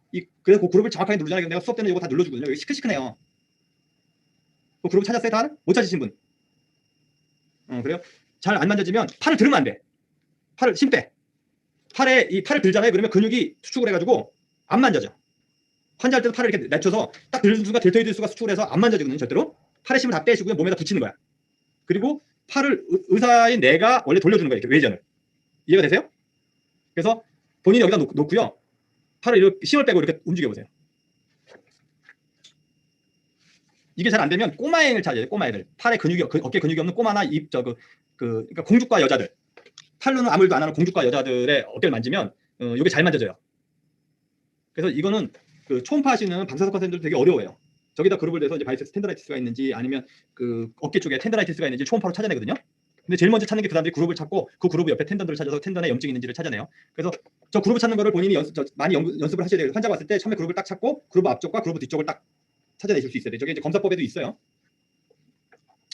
그래서 그 그룹을 정확하게 누르잖아요. 내가 수업 때는 이거 다 눌러주거든요. 여기 시큰시큰해요. 그 그룹 찾았어요? 다? 못 찾으신 분? 그래요? 잘 안 만져지면 팔을 들으면 안 돼. 팔을 힘 빼. 팔을 들잖아요. 그러면 근육이 수축을 해가지고 안 만져져. 환자할 때도 팔을 이렇게 낮춰서 딱 들는 순간 델토이드 수가 수축을 해서 안 만져지거든요. 절대로. 팔의 힘을 다 빼시고요. 몸에다 붙이는 거야. 그리고 팔을 의사인 내가 원래 돌려주는 거예요. 이렇게 외전을. 이해가 되세요? 그래서 본인이 여기다 놓고요. 팔을 이렇게 힘을 빼고 이렇게 움직여보세요. 이게 잘 안 되면 꼬마애를 찾아야 돼요. 꼬마애들. 팔에 어깨 근육이 없는 꼬마나 그러니까 공주과 여자들. 팔로는 아무 일도 안 하는 공주과 여자들의 어깨를 만지면 이게 잘 만져져요. 그래서 이거는 그 초음파 하시는 방사선 선생님들 되게 어려워요. 저기다 그룹을 내서 이제 바이세ፕ스 텐더라이티스가 있는지 아니면 그 어깨 쪽에 텐더라이티스가 있는지 초음파로 찾아내거든요. 근데 제일 먼저 찾는 게 그 사람들이 그룹을 찾고 그 그룹 옆에 텐던들을 찾아서 텐던에 염증이 있는지를 찾아내요. 그래서 저 그룹을 찾는 거를 본인이 많이 연습을 하셔야 돼요. 환자가 왔을 때 처음에 그룹을 딱 찾고 그룹 앞쪽과 그룹 뒤쪽을 딱 찾아내실 수 있어야 돼요. 저게 이제 검사법에도 있어요.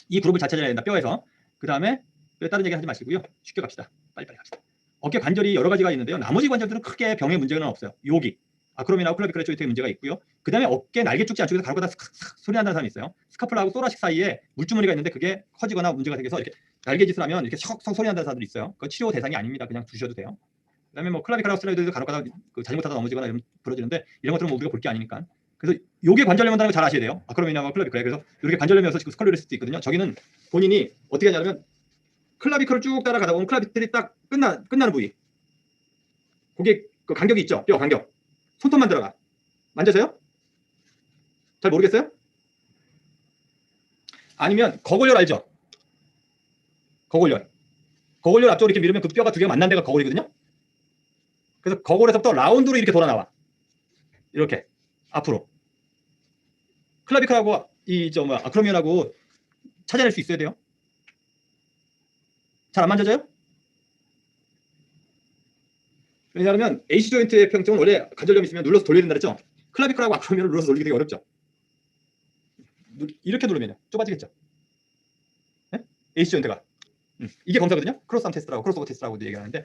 이 그룹을 잘 찾아내야 된다. 뼈에서. 그 다음에 다른 얘기 하지 마시고요. 쉽게 갑시다. 빨리빨리 갑시다. 어깨 관절이 여러 가지가 있는데요. 나머지 관절들은 크게 병의 문제는 없어요. 여기 아크로미나하고 클라비클레 조인트의 문제가 있고요. 그 다음에 어깨 날개 쭉지 안쪽에서 가로가다 소리 난다는 사람이 있어요. 스카플라하고 소라식 사이에 물주머니가 있는데 그게 커지거나 문제가 생겨서 이렇게 날개짓을 하면 이렇게 석석 소리 난다는 사람들이 있어요. 그건 치료 대상이 아닙니다. 그냥 두셔도 돼요. 그 다음에 뭐 클라비클라하고 스라이드도 가로가다 그 잘못하다 넘어지거나 이러면 부러지는데 이런 것들은 뭐 우리가 볼 게 아니니까. 그래서 요게 관절염이라는 걸 잘 아셔야 돼요. 아크로미나하고 클라비클레. 그래서 이렇게 관절염이어서 지금 스컬리오리스도 있거든요. 저기는 본인이 어떻게 하냐면 클라비클을 쭉 따라가다 보면 클라비클이 딱 끝나는 부위. 거기에 그 간격이 있죠. 뼈 간격. 손톱만 들어가. 만져서요? 잘 모르겠어요? 아니면 거골열 알죠? 거골열. 거골열 앞쪽으로 이렇게 밀으면 그 뼈가 두 개가 만난 데가 거골이거든요. 그래서 거골에서부터 라운드로 이렇게 돌아 나와. 이렇게 앞으로. 클라비클하고 아크로미온하고 찾아낼 수 있어야 돼요. 잘 안 만져져요? 왜냐하면 AC 조인트의 평점은 원래 관절염이 있으면 눌러서 돌려야 된다 그랬죠? 클라비클하고 아크로미온을 눌러서 돌리기 되게 어렵죠? 이렇게 누르면 좁아지겠죠? 네? AC 조인트가. 이게 검사거든요? 크로스암 테스트라고, 크로스오버 테스트라고 얘기하는데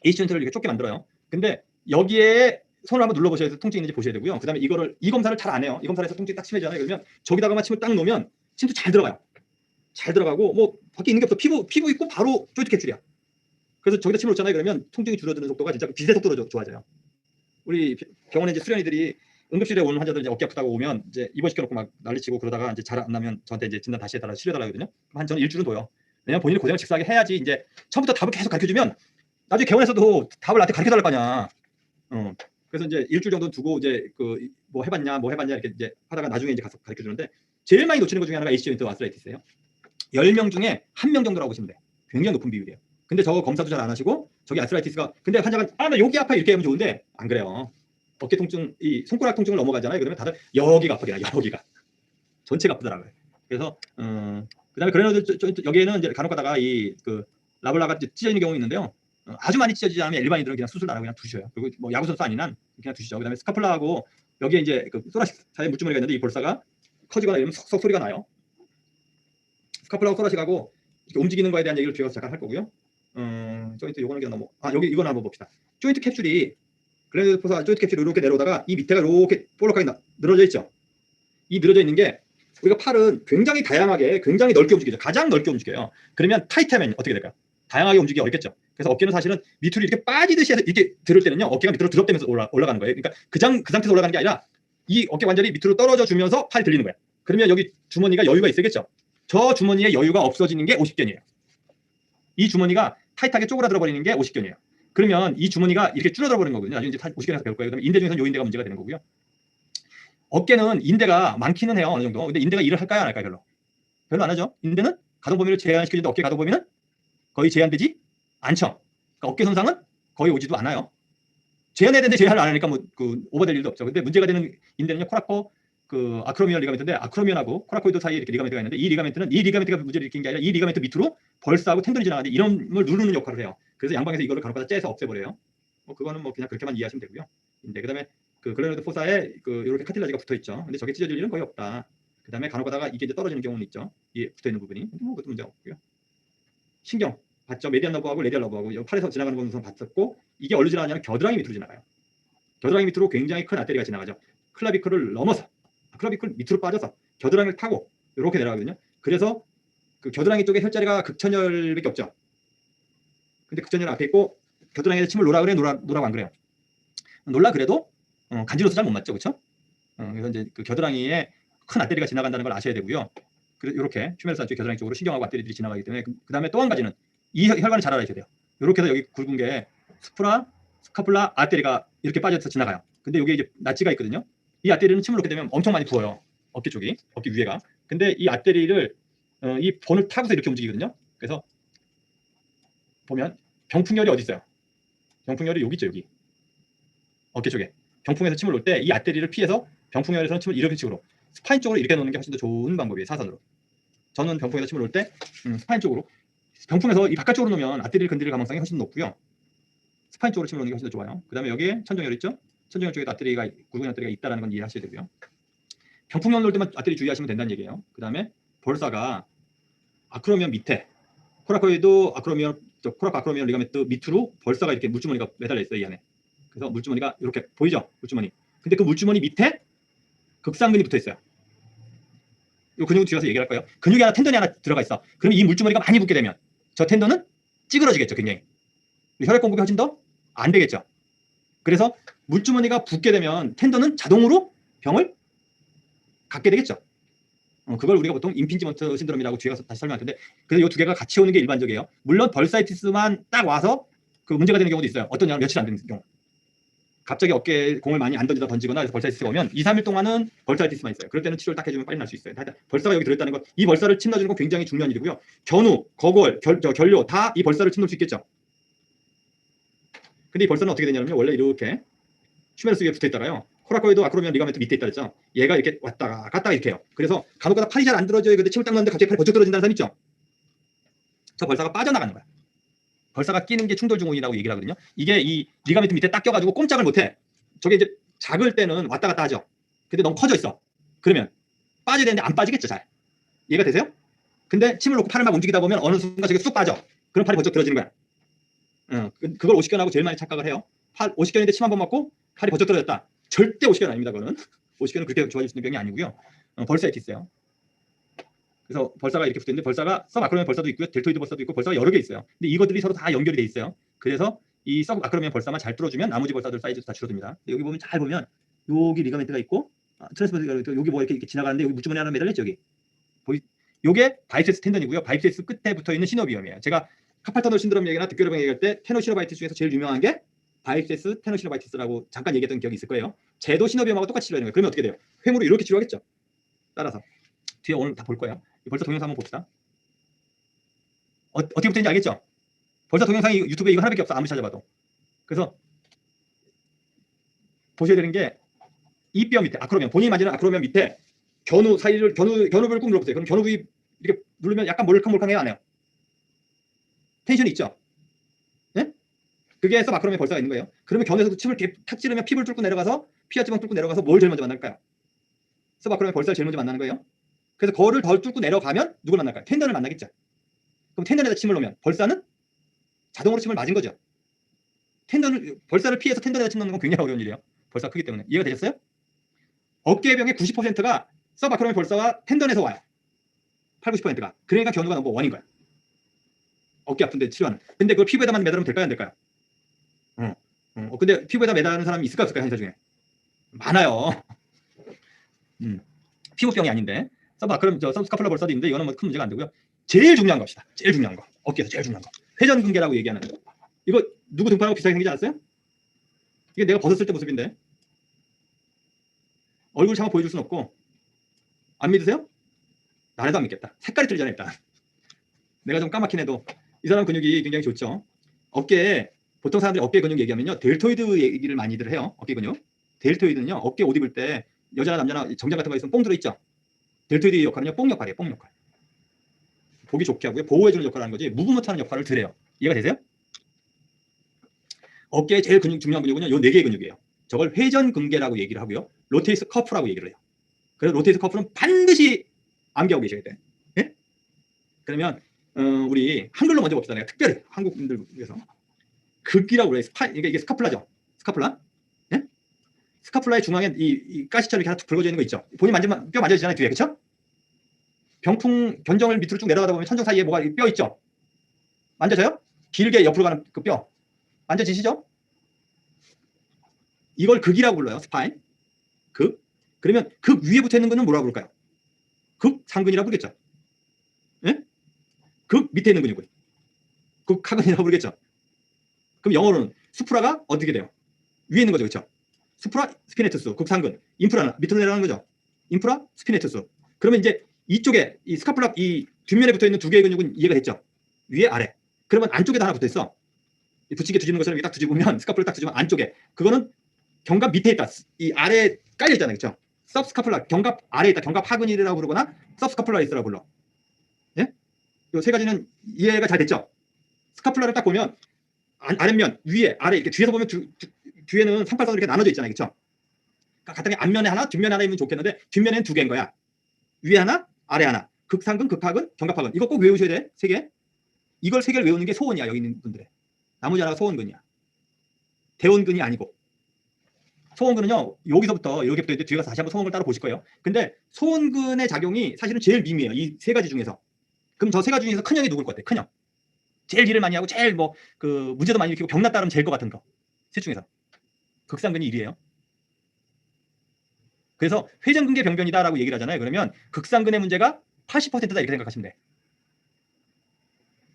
AC 조인트를 이렇게 좁게 만들어요. 근데 여기에 손을 한번 눌러보셔야 돼서 통증이 있는지 보셔야 되고요. 그 다음에 이 검사를 잘 안 해요. 이 검사를 해서 통증이 딱 심해지잖아요. 그러면 저기다가만 침을 딱 놓으면 침도 잘 들어가요. 잘 들어가고 뭐 밖에 있는 게 없어. 피부 있고 바로 조인트 캡슐이야. 그래서 저기다 침을 놓잖아요. 그러면 통증이 줄어드는 속도가 진짜 빛의 속도로 좋아져요. 우리 병원에 이제 수련이들이 응급실에 오는 환자들 이제 어깨 아프다고 오면 이제 입원시켜놓고 막 난리치고 그러다가 이제 잘 안 나면 저한테 이제 진단 다시 해달라 치료해달라거든요. 한 저는 일주일은 둬요. 왜냐면 본인이 고생을 직사하게 해야지 이제 처음부터 답을 계속 가르쳐주면 나중에 개원에서도 답을 나한테 가르쳐달랄 거 아니야. 그래서 이제 일주일 정도 두고 이제 그 뭐 해봤냐 이렇게 이제 하다가 나중에 이제 가서 가르쳐주는데 제일 많이 놓치는 것 중에 하나가 AC 조인트 아스라이티스예요. 10명 중에 1명 정도라고 보시면 돼요. 굉장히 높은 비율이에요. 근데 저거 검사도 잘 안 하시고 저기 아스라이티스가 근데 환자가 나 여기 아파 이렇게 하면 좋은데 안 그래요. 어깨 통증, 이 손가락 통증을 넘어가잖아요. 그러면 다들 여기가 아프게 여기가 전체가 아프더라고요. 그래서 그다음에 그런 애들 여기에는 이제 간혹 가다가 이 그 라블라가 찢어지는 경우 있는데요. 아주 많이 찢어지지 않으면 일반인들은 그냥 수술 안 하고 그냥 두셔요. 그리고 뭐 야구 선수 아닌 한 그냥 두시죠. 그다음에 스카플라하고 여기에 이제 그 소라식 사이에 물주머니가 있는데 이 볼사가 커지거나 이러면 석석 소리가 나요. 스카플라하고 소라식하고 이렇게 움직이는 거에 대한 얘기를 뒤에서 잠깐 할 거고요. 조인트 요거는 그냥 여기 이거는 한번 봅시다. 조인트 캡슐이 글래드 포사 조인트 캡슐이 이렇게 내려오다가 이 밑에가 이렇게 볼록하게 늘어져 있죠. 이 늘어져 있는 게 우리가 팔은 굉장히 다양하게 굉장히 넓게 움직이죠. 가장 넓게 움직여요. 그러면 타이트하면 어떻게 될까요? 다양하게 움직이기 어렵겠죠. 그래서 어깨는 사실은 밑으로 이렇게 빠지듯이 해서 이렇게 들을 때는요. 어깨가 밑으로 드롭되면서 올라가는 거예요. 그러니까 그 상태에서 올라가는 게 아니라 이 어깨 관절이 밑으로 떨어져 주면서 팔이 들리는 거예요. 그러면 여기 주머니가 여유가 있어야겠죠. 저 주머니에 여유가 없어지는 게 오십견이에요. 이 주머니가 타이트하게 쪼그라들어 버리는 게 오십견이에요. 그러면 이 주머니가 이렇게 줄어들어 버리는 거거든요. 나중에 이제 오십견에서 배울 거예요. 그다음에 인대 중에서는 요 인대가 문제가 되는 거고요. 어깨는 인대가 많기는 해요. 어느 정도. 근데 인대가 일을 할까요? 안 할까요? 별로 안 하죠. 인대는 가동 범위를 제한시키는데 어깨 가동 범위는 거의 제한되지 않죠. 그러니까 어깨 손상은 거의 오지도 않아요. 제한해야 되는데 제한을 안 하니까 뭐 그 오버될 일도 없죠. 근데 문제가 되는 인대는요. 코라코 그 아크로미언 리가멘트인데 아크로미언하고 코라코이드 사이에 이렇게 리가멘트가 있는데 이 리가멘트가 문제를 일으키는 게 아니라 이 리가멘트 밑으로 벌스하고 텐던이 지나가는데 이런을 누르는 역할을 해요. 그래서 양방에서 이거를 간혹가다 째서 없애버려요. 뭐 그거는 뭐 그냥 그렇게만 이해하시면 되고요. 그다음에 그 글래너드 포사에 그 이렇게 카틸라지가 붙어 있죠. 근데 저게 찢어질 일은 거의 없다. 그다음에 간혹가다가 이게 이제 떨어지는 경우는 있죠. 이 붙어 있는 부분이 뭐 그것도 문제가 없고요. 신경 봤죠. 메디안 러브하고 레디얼 러브하고 팔에서 지나가는 건 우선 봤었고 이게 어디로 지나가냐면 겨드랑이 밑으로 지나가요. 겨드랑이 밑으로 굉장히 큰 아테리가 지나가죠. 클라비클을 넘어서 클라비클 밑으로 빠져서 겨드랑이를 타고 이렇게 내려가거든요. 그래서 그 겨드랑이 쪽에 혈자리가 극천열밖에 없죠. 근데 극천열 앞에 있고 겨드랑이에 침을 놓으라 그래 놓으라고 안 그래요. 놀라 그래도 간지러워서 잘 못 맞죠, 그렇죠? 그래서 이제 그 겨드랑이에 큰 아테리가 지나간다는 걸 아셔야 되고요. 그래서 이렇게 휴메르스 안쪽 겨드랑이 쪽으로 신경하고 아테리들이 지나가기 때문에 그 다음에 또 한 가지는 이 혈관을 잘 알아야 돼요. 이렇게 해서 여기 굵은 게 스카플라 아테리가 이렇게 빠져서 지나가요. 근데 여기 이제 낫지가 있거든요. 이 아테리는 침을 놓게 되면 엄청 많이 부어요. 어깨 쪽이, 어깨 위에가. 근데 이 아테리를 이 본을 타고서 이렇게 움직이거든요. 그래서 보면 병풍열이 어디 있어요? 병풍열이 여기 있죠, 여기. 어깨 쪽에. 병풍에서 침을 놓을 때 이 아테리를 피해서 병풍열에서는 침을 이런 식으로 스파인 쪽으로 이렇게 놓는 게 훨씬 더 좋은 방법이에요. 사선으로. 저는 병풍에서 침을 놓을 때 스파인 쪽으로, 병풍에서 이 바깥쪽으로 놓으면 아테리를 건드릴 가능성이 훨씬 높고요. 스파인 쪽으로 침을 놓는 게 훨씬 더 좋아요. 그 다음에 여기에 천정열 있죠? 천정열 쪽에도 아테리가, 굵은 아테리가 있다는 건 이해하셔야 되고요. 병풍열 놓을 때만 아테리 주의하시면 된다는 얘기예요. 그 다음에 벌사가 아크로미언 밑에, 코라코이도 아크로미언, 코라코 아크로미언 리가멘트 밑으로 벌사가 이렇게 물주머니가 매달려 있어요. 이 안에. 그래서 물주머니가 이렇게 보이죠? 물주머니. 근데 그 물주머니 밑에 극상근이 붙어 있어요. 이 근육은 뒤에 가서 얘기할 거예요. 근육이 하나, 텐던이 하나 들어가 있어. 그럼 이 물주머니가 많이 붙게 되면 저 텐던은 찌그러지겠죠, 굉장히. 혈액 공급이 훨씬 더 안 되겠죠. 그래서 물주머니가 붙게 되면 텐던은 자동으로 병을 갖게 되겠죠. 그걸 우리가 보통 임핑지먼트 신드롬이라고 뒤에 가서 다시 설명할 텐데, 그래서 이 두 개가 같이 오는 게 일반적이에요. 물론 벌사이티스만 딱 와서 그 문제가 되는 경우도 있어요. 어떤 냐면 며칠 안 되는 경우. 갑자기 어깨에 공을 많이 안 던지거나 해서 벌사이티스가 오면 2, 3일 동안은 벌사이티스만 있어요. 그럴 때는 치료를 딱 해주면 빨리 날 수 있어요. 하여튼 벌사가 여기 들어있다는 건, 이 벌사를 침 넣어주는 건 굉장히 중요한 일이고요. 견우, 거골, 결료 다 이 벌사를 침 넣을 수 있겠죠. 근데 이 벌사는 어떻게 되냐면 원래 이렇게 휴메러스 위에 붙어있다가요. 코라코이도 아크로미언 리가멘트 밑에 있다 그랬죠. 얘가 이렇게 왔다가 갔다가 이렇게 해요. 그래서 간혹가다 팔이 잘 안 들어져요. 근데 침을 딱 넣는데 갑자기 팔이 번쩍 들어진다는 사람 있죠. 저 벌사가 빠져나가는 거야. 벌사가 끼는 게 충돌 증후군이라고 얘기를 하거든요. 이게 이 리가멘트 밑에 딱 껴가지고 꼼짝을 못해. 저게 이제 작을 때는 왔다 갔다 하죠. 근데 너무 커져 있어. 그러면 빠져야 되는데 안 빠지겠죠, 잘. 이해가 되세요? 근데 침을 놓고 팔을 막 움직이다 보면 어느 순간 저게 쑥 빠져. 그럼 팔이 번쩍 들어지는 거야. 그걸 오십견하고 제일 많이 착각을 해요. 오십견인데 침 한 번 맞고 팔이 번쩍 들어졌다. 절대 오십견 아닙니다. 그거는 오십견은 그렇게 좋아질 수 있는 병이 아니고요. 벌사이티스예요. 그래서 벌사가 이렇게 붙어있는데, 벌사가 서브아크로미언 벌사도 있고요, 델토이드 벌사도 있고, 벌사가 여러 개 있어요. 근데 이것들이 서로 다 연결이 돼 있어요. 그래서 이 서브아크로미언 벌사만 잘 뚫어주면 나머지 벌사들 사이즈도 다 줄어듭니다. 여기 보면 잘 보면 여기 리가멘트가 있고, 트랜스버스가 여기 뭐 이렇게 지나가는데 여기 물주머니 하나 매달렸죠. 여기 요게 바이셉스 텐던이고요. 바이셉스 끝에 붙어있는 시노비엄이에요. 제가 카팔 터널 신드롬 얘기나 득교병 얘기할 때 테노시노바이티스 중에서 제일 유명한 게 바이셉스 테노시노바이티스라고 잠깐 얘기했던 기억이 있을 거예요. 쟤도 시노비엄하고 똑같이 치료하는 거예요. 그러면 어떻게 돼요? 횡으로 이렇게 치료하겠죠. 따라서 뒤에 오늘 다 볼 거예요. 벌써 동영상 한번 봅시다. 어떻게 붙어있는지 알겠죠? 벌써 동영상이 유튜브에 이거 하나밖에 없어. 아무리 찾아봐도. 그래서 보셔야 되는 게 이 뼈 밑에 아크로미언, 본인이 만지는 아크로미언 밑에 견우 사이를 견우부를 꾹 눌러보세요. 그럼 견우 부위 이렇게 누르면 약간 몰캉몰캉해요, 안 해요? 텐션이 있죠? 네? 그게 서브아크로미언 벌사가 있는 거예요. 그러면 견우에서도 침을 이렇게 탁 찌르면 피부를 뚫고 내려가서 피하지방 뚫고 내려가서 뭘 제일 먼저 만날까요? 서브아크로미언 벌사를 제일 먼저 만나는 거예요. 그래서 거를 덜 뚫고 내려가면 누굴 만날까요? 텐던을 만나겠죠. 그럼 텐던에다 침을 놓으면 벌사는 자동으로 침을 맞은 거죠. 벌사를 피해서 텐던에다 침 넣는 건 굉장히 어려운 일이에요. 벌사가 크기 때문에. 이해가 되셨어요? 어깨병의 90%가 서브아크로미언 벌사와 텐던에서 와요. 8, 90%가. 그러니까 견우가 넘버 원인 거야. 어깨 아픈데 치료하는. 근데 그걸 피부에다만 매달으면 될까요, 안 될까요? 근데 피부에다 매달는 사람이 있을까 없을까요, 한의사 중에? 많아요. 피부병이 아닌데. 서브스카플라 벌사도 있는데 이거는 뭐 큰 문제가 안 되고요. 제일 중요한 겁시다. 제일 중요한 거. 어깨에서 제일 중요한 거. 회전근개라고 얘기하는 거. 이거 누구 등판하고 비슷하게 생기지 않았어요? 이게 내가 벗었을 때 모습인데. 얼굴 차마 보여줄 순 없고. 안 믿으세요? 나래도 안 믿겠다. 색깔이 틀리잖아, 일단. 내가 좀 까맣긴 해도 이 사람 근육이 굉장히 좋죠. 어깨에, 보통 사람들이 어깨 근육 얘기하면요, 델토이드 얘기를 많이들 해요. 어깨 근육. 델토이드는요, 어깨 옷 입을 때 여자나 남자나 정장 같은 거 있으면 뽕 들어있죠. 델토이드 역할은요, 뽕 역할이에요. 뽕 역할. 보기 좋게 하고요, 보호해주는 역할을 하는 거지 무브먼트하는 역할을 덜 해요. 이해가 되세요? 어깨의 제일 중요한 근육은요, 요 4개의 근육이에요. 저걸 회전근개라고 얘기를 하고요, 로테이스 커프라고 얘기를 해요. 그래서 로테이스 커프는 반드시 암기하고 계셔야 돼. 네? 그러면 우리 한글로 먼저 봅시다. 내가 특별히 한국분들 위해서 극이라고 그래요. 이게 스카플라죠. 스카플라. 네? 스카플라의 중앙에 이 가시처럼 이렇게 하나 툭 붉어져 있는 거 있죠. 본인 만지면 뼈 만져지잖아요, 뒤에. 그렇죠? 병풍 견정을 밑으로 쭉 내려가다 보면 천정 사이에 뭐가 뼈 있죠. 만져져요? 길게 옆으로 가는 그 뼈 만져지시죠? 이걸 극이라고 불러요. 스파인. 극. 그러면 극 위에 붙어 있는 거는 뭐라고 부를까요? 극상근이라고 부르겠죠. 예? 극 밑에 있는 근육은 극하근이라고 부르겠죠. 그럼 영어로는 수프라가 어떻게 돼요? 위에 있는 거죠. 그렇죠? 수프라 스피네투스, 극상근. 인프라는 밑으로 내려가는 거죠. 인프라 스피네투스. 그러면 이제 이쪽에 이 스카플라 이 뒷면에 붙어 있는 2개의 근육은 이해가 됐죠. 위에 아래. 그러면 안쪽에도 하나 붙어 있어. 붙이게 뒤집는 것처럼 딱 뒤집으면 스카플을 딱 뒤집으면 안쪽에. 그거는 견갑 밑에 있다. 이 아래 깔려 있잖아요, 그렇죠? 서브스카플라 견갑 아래에 있다. 견갑 하근이라고 부르거나 서브스카플라리스라고 불러. 예? 이 세 가지는 이해가 잘 됐죠? 스카플라를 딱 보면 아랫면, 위에, 아래 이렇게 뒤에서 보면 뒤에는 상팔선으로 이렇게 나눠져 있잖아요, 그렇죠? 그러니까 간단히 앞면에 하나, 뒷면에 하나 있으면 좋겠는데 뒷면에는 두 개인 거야. 위에 하나, 아래 하나. 극상근, 극하근, 견갑하근. 이거 꼭 외우셔야 돼. 세 개. 이걸 세 개를 외우는 게 소원이야, 여기 있는 분들의. 나머지 하나가 소원근이야. 대원근이 아니고. 소원근은요, 여기서부터 이렇게부터 이제 뒤에 가서 다시 한번 소원근을 따로 보실 거예요. 근데 소원근의 작용이 사실은 제일 미미해요. 이 세 가지 중에서. 그럼 저 세 가지 중에서 큰형이 누굴 것 같아? 큰형. 제일 일을 많이 하고 제일 뭐 그 문제도 많이 일으키고 병났다 그러면 제일 것 같은 거. 셋 중에서. 극상근이 1위예요. 그래서 회전근개 병변이다라고 얘기를 하잖아요. 그러면 극상근의 문제가 80%다 이렇게 생각하시면 돼.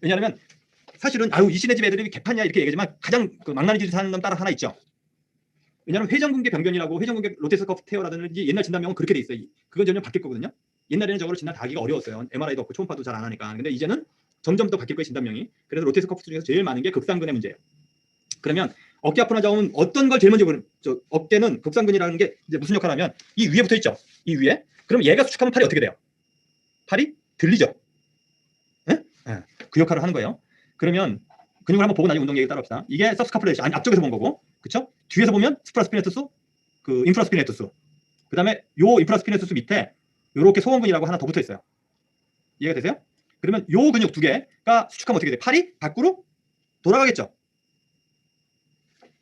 왜냐하면 사실은 아유 이신의 집 애들이 개판이야 이렇게 얘기하지만 가장 그 망나니 짓을 하는 놈 따라 하나 있죠. 왜냐하면 회전근개 병변이라고 회전근개 로테스커프테어라든지 옛날 진단명은 그렇게 돼 있어요. 그건 전혀 바뀔 거거든요. 옛날에는 저거를 진단 다 하기가 어려웠어요. MRI도 없고 초음파도 잘 안 하니까. 근데 이제는 점점 더 바뀔 거예요, 진단명이. 그래서 로테스커프 중에서 제일 많은 게 극상근의 문제예요. 그러면 어깨 아픈 환자는 어떤 걸 제일 먼저 어깨는 극상근이라는 게 이제 무슨 역할을 하면 이 위에 붙어 있죠. 이 위에. 그럼 얘가 수축하면 팔이 어떻게 돼요? 팔이 들리죠. 예? 예. 그 역할을 하는 거예요. 그러면 근육을 한번 보고 나중에 운동 얘기 따라 합시다. 이게 서브스카플레이션 앞쪽에서 본 거고, 그렇죠? 뒤에서 보면 스프라스피네투스, 그 인프라스피네투스. 그다음에 요 인프라스피네투스 밑에 요렇게 소원근이라고 하나 더 붙어 있어요. 이해가 되세요? 그러면 요 근육 두 개가 수축하면 어떻게 돼? 팔이 밖으로 돌아가겠죠.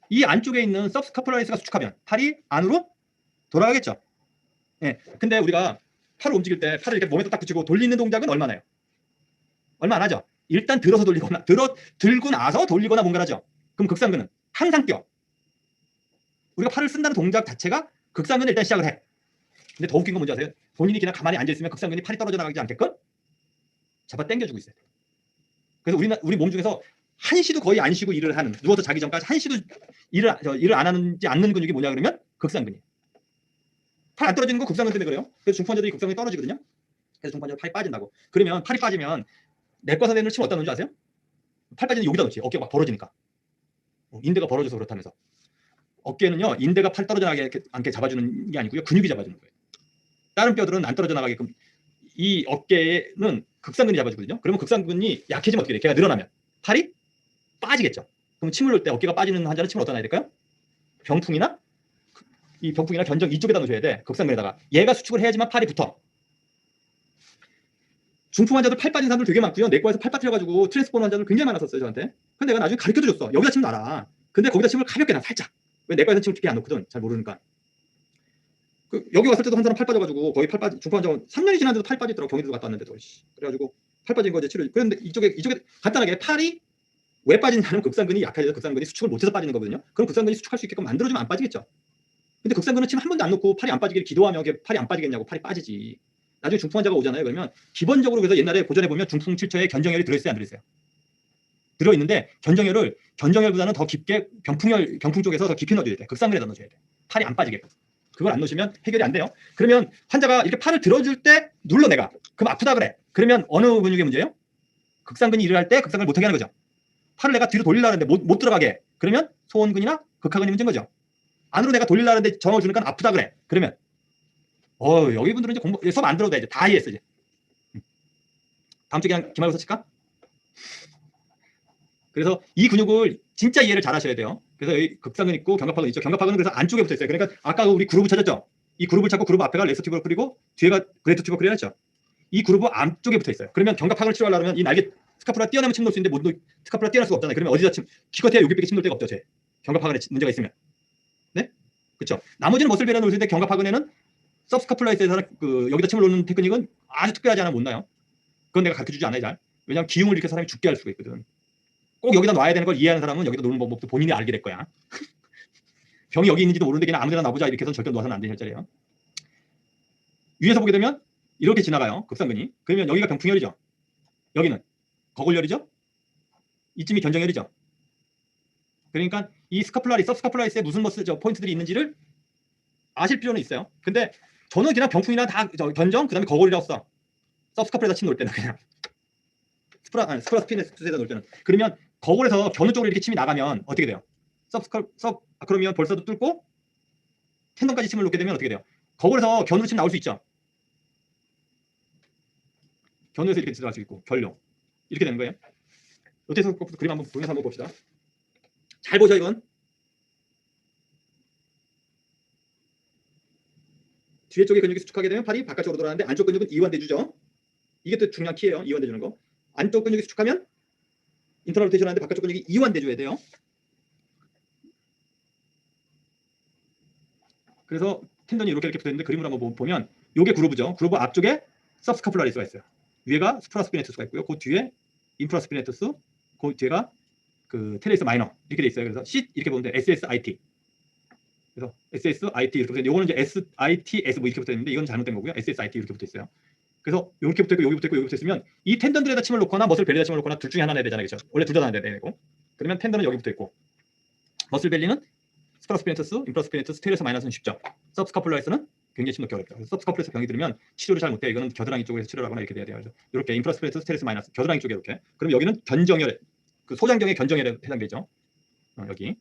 이 안쪽에 있는 서브스카플라리스가 수축하면 팔이 안으로 돌아가겠죠. 예. 근데 우리가 팔을 움직일 때 팔을 이렇게 몸에다 딱 붙이고 돌리는 동작은 얼마나요? 얼마 안 하죠. 일단 들어서 돌리거나 들고 나서 돌리거나 뭔가를 하죠. 그럼 극상근은 항상 뛰어. 우리가 팔을 쓴다는 동작 자체가 극상근을 일단 시작을 해. 근데 더 웃긴 건 뭔지 아세요? 본인이 그냥 가만히 앉아있으면 극상근이 팔이 떨어져 나가지 않게끔 잡아 당겨주고 있어요. 그래서 우리 몸 중에서 한시도 거의 안 쉬고 일을 하는, 누워서 자기 전까지 한시도 일을 안 하는지 않는 근육이 뭐냐 그러면 극상근이에요. 팔 안 떨어지는 거 극상근 때문에 그래요. 그래서 중풍환자들이 극상근이 떨어지거든요. 그래서 중풍환자들 팔이 빠진다고. 그러면 팔이 빠지면 내과 선생님을 치면 어디다 놓는지 아세요? 팔 빠지는 여기다 놓지. 어깨가 막 벌어지니까. 인대가 벌어져서 그렇다면서. 어깨는요, 인대가 팔 떨어져 나가지 않게 잡아주는 게 아니고요, 근육이 잡아주는 거예요. 다른 뼈들은 안 떨어져 나가게끔 이 어깨는 극상근이 잡아주거든요. 그러면 극상근이 약해지면 어떻게 돼? 걔가 늘어나면 팔이 빠지겠죠. 그럼 침을 놓을 때 어깨가 빠지는 환자는 침을 어디다 놔야 될까요? 병풍이나 이 병풍이나 견정 이쪽에다 놓으셔야 돼. 극상근에다가. 얘가 수축을 해야지만 팔이 붙어. 중풍 환자들 팔 빠진 사람들 되게 많고요. 내과에서 팔 빠뜨려가지고 트랜스 보는 환자들 굉장히 많았었어요, 저한테. 근데 내가 나중에 가르쳐도 줬어. 여기다 침 놔라. 근데 거기다 침을 가볍게 놔, 살짝. 왜 내과에서 침을 깊게 안 놓거든. 잘 모르니까. 여기 왔을 때도 한 사람 팔 빠져가지고 거의 팔 빠진 중풍 환자 3년이 지났는데도 팔 빠지더라고. 경희도 갔다 왔는데도. 그래가지고 팔 빠진 거 이제 치료. 그런데 이쪽에 간단하게 팔이 왜 빠지냐면 극상근이 약해져서 극상근이 수축을 못해서 빠지는 거거든요. 그럼 극상근이 수축할 수 있게끔 만들어주면 안 빠지겠죠. 근데 극상근은 침 한 번도 안 놓고 팔이 안 빠지기를 기도하며 팔이 안 빠지겠냐고. 팔이 빠지지. 나중에 중풍 환자가 오잖아요. 그러면 기본적으로 그래서 옛날에 고전에 보면 중풍 7초에 견정혈이 들어있어요, 안 들어있어요? 들어있는데 견정혈보다는 더 깊게 병풍 쪽에서 더 깊이 넣어줘야 돼. 극상근에다 넣어줘야 돼. 팔이 안 빠지게끔. 그걸 안 넣으시면 해결이 안 돼요. 그러면 환자가 이렇게 팔을 들어줄 때 눌러 내가. 그럼 아프다 그래. 그러면 어느 근육의 문제예요? 극상근이 일을 할 때 극상근을 못하게 하는 거죠. 팔을 내가 뒤로 돌리려고 하는데 못 들어가게. 그러면 소원근이나 극하근이 문제인 거죠. 안으로 내가 돌리려고 하는데 정을 주니까 아프다 그래. 그러면 여기 분들은 이제 수업 안 들어도 돼. 이제 다 이해했어 이제. 다음 주에 그냥 기말고사 칠까? 그래서 이 근육을 진짜 이해를 잘 하셔야 돼요. 그래서 여기 극상근 있고 견갑하근 있죠. 견갑하근은 그래서 안쪽에 붙어 있어요. 그러니까 아까 우리 그루브 찾았죠? 이 그루브를 찾고 그루브 앞에가 레스터 튜버클이고 뒤에가 그레이터 튜버클이 했죠. 이 그루브 안쪽에 붙어 있어요. 그러면 견갑하근을 치료하려면 이 날개 스카프라 띄어내면 침 놓을 수 있는데 스카프라 띄어낼 수가 없잖아요. 그러면 어디다 기껏해야 여기밖에 침 놓을 데가 없죠. 제 견갑하근에 문제가 있으면. 네? 그렇죠. 나머지는 머슬베리아 놓을 수 있는데 견갑하근에는 서브스카플라이스에서 여기다 침을 놓는 테크닉은 아주 특별하지 않아 못 나요. 그건 내가 가르쳐주지 않아요, 잘. 왜냐하면 기흉을 일으켜 사람이 죽게 할 수가 있거든. 꼭 여기다 놔야 되는 걸 이해하는 사람은 여기다 놓는 방법도 본인이 알게 될 거야. 병이 여기 있는지도 모르는데 그냥 아무데나 놔보자 이렇게 해서는 절대 놓아서는 안 되는 혈자리예요. 위에서 보게 되면 이렇게 지나가요, 극상근이. 그러면 여기가 병풍혈이죠. 여기는 거골혈이죠. 이쯤이 견정혈이죠. 그러니까 이 서브스카플라리스에 무슨 포인트들이 있는지를 아실 필요는 있어요. 근데 저는 그냥 병풍이나 다 견정 그다음에 거골이라고 써. 서브스카플에다 침 놓을 때는 그냥 스프라스피네스에다 놓을 때는. 그러면 거골에서 견우 쪽으로 이렇게 침이 나가면 어떻게 돼요? 그러면 벌써도 뚫고 텐던까지 침을 놓게 되면 어떻게 돼요? 거울에서 견으로 침 나올 수 있죠. 견으에서 이렇게 들어갈 수 있고 결로 이렇게 되는 거예요. 로테이션 그림 한번 보면서 한번 봅시다. 잘 보죠 이건. 뒤에 쪽에 근육이 수축하게 되면 팔이 바깥쪽으로 돌아가는데 안쪽 근육은 이완대주죠. 이게 또 중요한 키예요. 이완대주는 거. 안쪽 근육이 수축하면 인터널 로테이션 하는데 바깥쪽 근육이 이완대줘야 돼요. 그래서 텐던이 이렇게 붙어있는데 그림을 한번 보면 이게 그루브죠. 그루브 앞쪽에 서브스카플라리스가 있어요. 위에가 스프라스피네투스가 있고요. 그 뒤에 인프라스피네투스, 그 뒤에가 그 테레이스 마이너 이렇게 돼 있어요. 그래서 C 이렇게 보면 돼. SSIT. 그래서 SSIT 이렇게 붙어 있는데 이거는 이제 SITS 뭐 이렇게 붙어 있는데 이건 잘못된 거고요. SSIT 이렇게 붙어 있어요. 그래서 이렇게 붙어 있고 여기 붙어 있고 여기 붙어 있으면 이 텐던들에다 침을 놓거나 머슬 벨리에다 침을 놓거나 둘 중에 하나 내야 되잖아요. 그렇죠? 원래 둘 다 내야 되고. 그러면 텐던은 여기 붙어 있고 머슬 벨리는 스프라스피네투스, 인프라스피네투스, 테레이스 마이너스는 쉽죠. 서브스카플라리스는 굉장히 침 놓기 어렵다. 그래서 서브스카플라리스 병이 들으면 치료를 잘 못해요. 이거는 겨드랑이 쪽에서 치료를 하거나 이렇게 돼야 돼요. 그래서 이렇게 인프라스피네투스, 테레이스 마이너스 겨드랑이 쪽에 이렇게. 그럼 여기는 견정혈, 그 소장경의 견정혈에 해당되죠. 여기.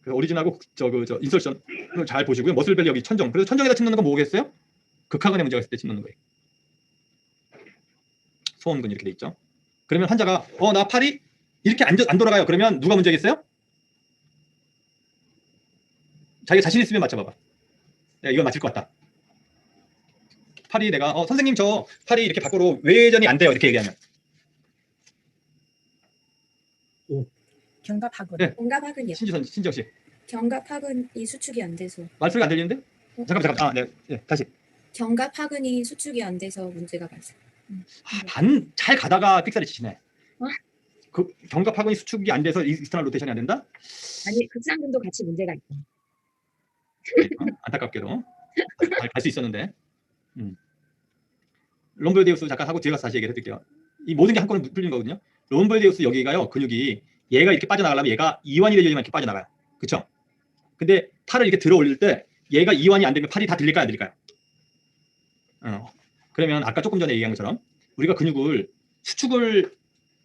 그래서 오리진하고 저 인설션을 잘 보시고요. 머슬벨리 여기 천정. 그래서 천정에다 침 넣는 건 뭐겠어요? 극하근의 문제가 있을 때 침 넣는 거예요. 소원근 이렇게 돼 있죠. 그러면 환자가 나 팔이 이렇게 안 돌아가요. 그러면 누가 문제겠어요? 자기가 자신 있으면 맞춰봐봐. 야, 이건 맞을 것 같다. 팔이 내가 선생님 저 팔이 이렇게 밖으로 외전이 안 돼요. 이렇게 얘기하면 견갑하근. 네. 견갑하근이요. 신지영 씨 견갑하근이 수축이 안 돼서. 말소리가 안 들리는데? 잠깐. 네, 다시. 견갑하근이 수축이 안 돼서 문제가 발생. 반 잘 가다가 삑사리 치시네. 어? 그 견갑하근이 수축이 안 돼서 익스터널 로테이션이 안 된다? 아니 극상근도 같이 문제가 있다. 안타깝게도 갈 수 있었는데. 롬볼디우스 잠깐 하고 뒤에 가서 다시 얘기를 해드릴게요. 이 모든 게 한꺼번에 풀리는 거거든요. 롬볼디우스 여기가요 근육이 얘가 이렇게 빠져나가려면 얘가 이완이 되려면 이렇게 빠져나가요. 그렇죠? 근데 팔을 이렇게 들어 올릴 때 얘가 이완이 안 되면 팔이 다 들릴까요 안 들릴까요? 그러면 아까 조금 전에 얘기한 것처럼 우리가 근육을 수축을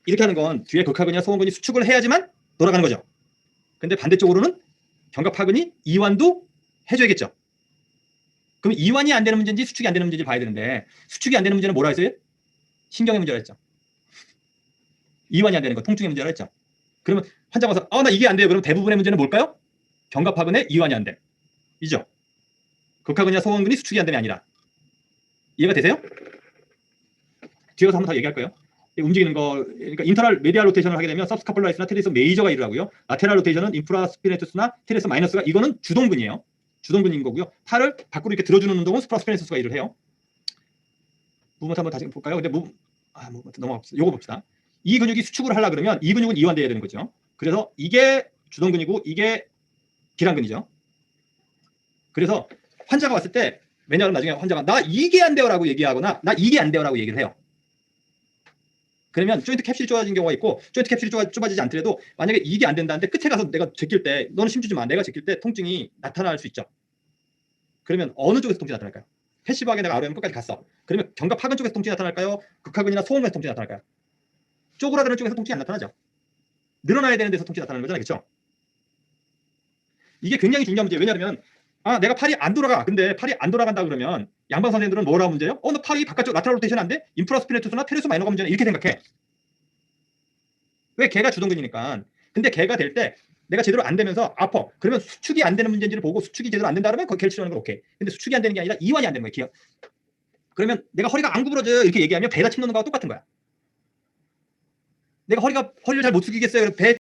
이렇게 하는 건 뒤에 극하근이나 소원근이 수축을 해야지만 돌아가는 거죠. 근데 반대쪽으로는 견갑하근이 이완도 해줘야겠죠. 그럼 이완이 안 되는 문제인지 수축이 안 되는 문제인지 봐야 되는데 수축이 안 되는 문제는 뭐라 했어요? 신경의 문제라 했죠. 이완이 안 되는 거 통증의 문제라 했죠. 그러면 환자가 와서 나 이게 안 돼요. 그럼 대부분의 문제는 뭘까요? 견갑하근의 이완이 안 돼. 이죠. 극하근이나 소원근이 수축이 안 됨이 아니라. 이해가 되세요? 뒤에 가서 한번 더 얘기할 거예요. 움직이는 거, 그러니까 인터널 메디알 로테이션을 하게 되면 서브스카플라리스나 테레스 메이저가 일을 하고요. 라테랄 로테이션은 인프라스피네투스나 테레스 마이너스가 이거는 주동근이에요. 주동근인 거고요. 팔을 밖으로 이렇게 들어주는 운동은 스프라스피네투스가 일을 해요. 무브먼트 한번 다시 볼까요? 근데 넘어갑시다. 요거 봅시다. 이 근육이 수축을 하려 그러면 이 근육은 이완돼야 되는 거죠. 그래서 이게 주동근이고 이게 기랑근이죠. 그래서 환자가 왔을 때 왜냐하면 나중에 환자가 나 이게 안 돼요라고 얘기하거나 나 이게 안 돼요라고 얘기를 해요. 그러면 조인트 캡슐이 좁아진 경우가 있고 조인트 캡슐이 좁아지지 않더라도 만약에 이게 안 된다는데 끝에 가서 내가 제낄 때 너는 힘주지 마. 내가 제낄 때 통증이 나타날 수 있죠. 그러면 어느 쪽에서 통증이 나타날까요? 패시브하게 내가 ROM 끝까지 갔어. 그러면 견갑하근 쪽에서 통증이 나타날까요? 극하근이나 소원근에서 통증이 나타날까요? 쪼그라드는 쪽에서 통증이 안 나타나죠. 늘어나야 되는 데서 통증이 나타나는 거잖아요. 그렇죠? 이게 굉장히 중요한 문제예요. 왜냐하면 내가 팔이 안 돌아가. 근데 팔이 안 돌아간다 그러면 양방 선생님들은 뭐라고 문제예요? 너 팔이 바깥쪽 라테랄 로테이션 안 돼? 인프라스피네투스나 테레스 마이너가 문제네. 이렇게 생각해. 왜? 걔가 주동근이니까. 근데 걔가 될 때 내가 제대로 안 되면서 아파. 그러면 수축이 안 되는 문제인지를 보고 수축이 제대로 안 된다 그러면 거기 걔를 치료하는 건 오케이. 근데 수축이 안 되는 게 아니라 이완이 안 되는 거예요. 그러면 내가 허리가 안 구부러져요. 이렇게 얘기하면 배에다 침 넣는 거하고 똑같은 거야. 내가 허리를 잘 못 숙이겠어요. 배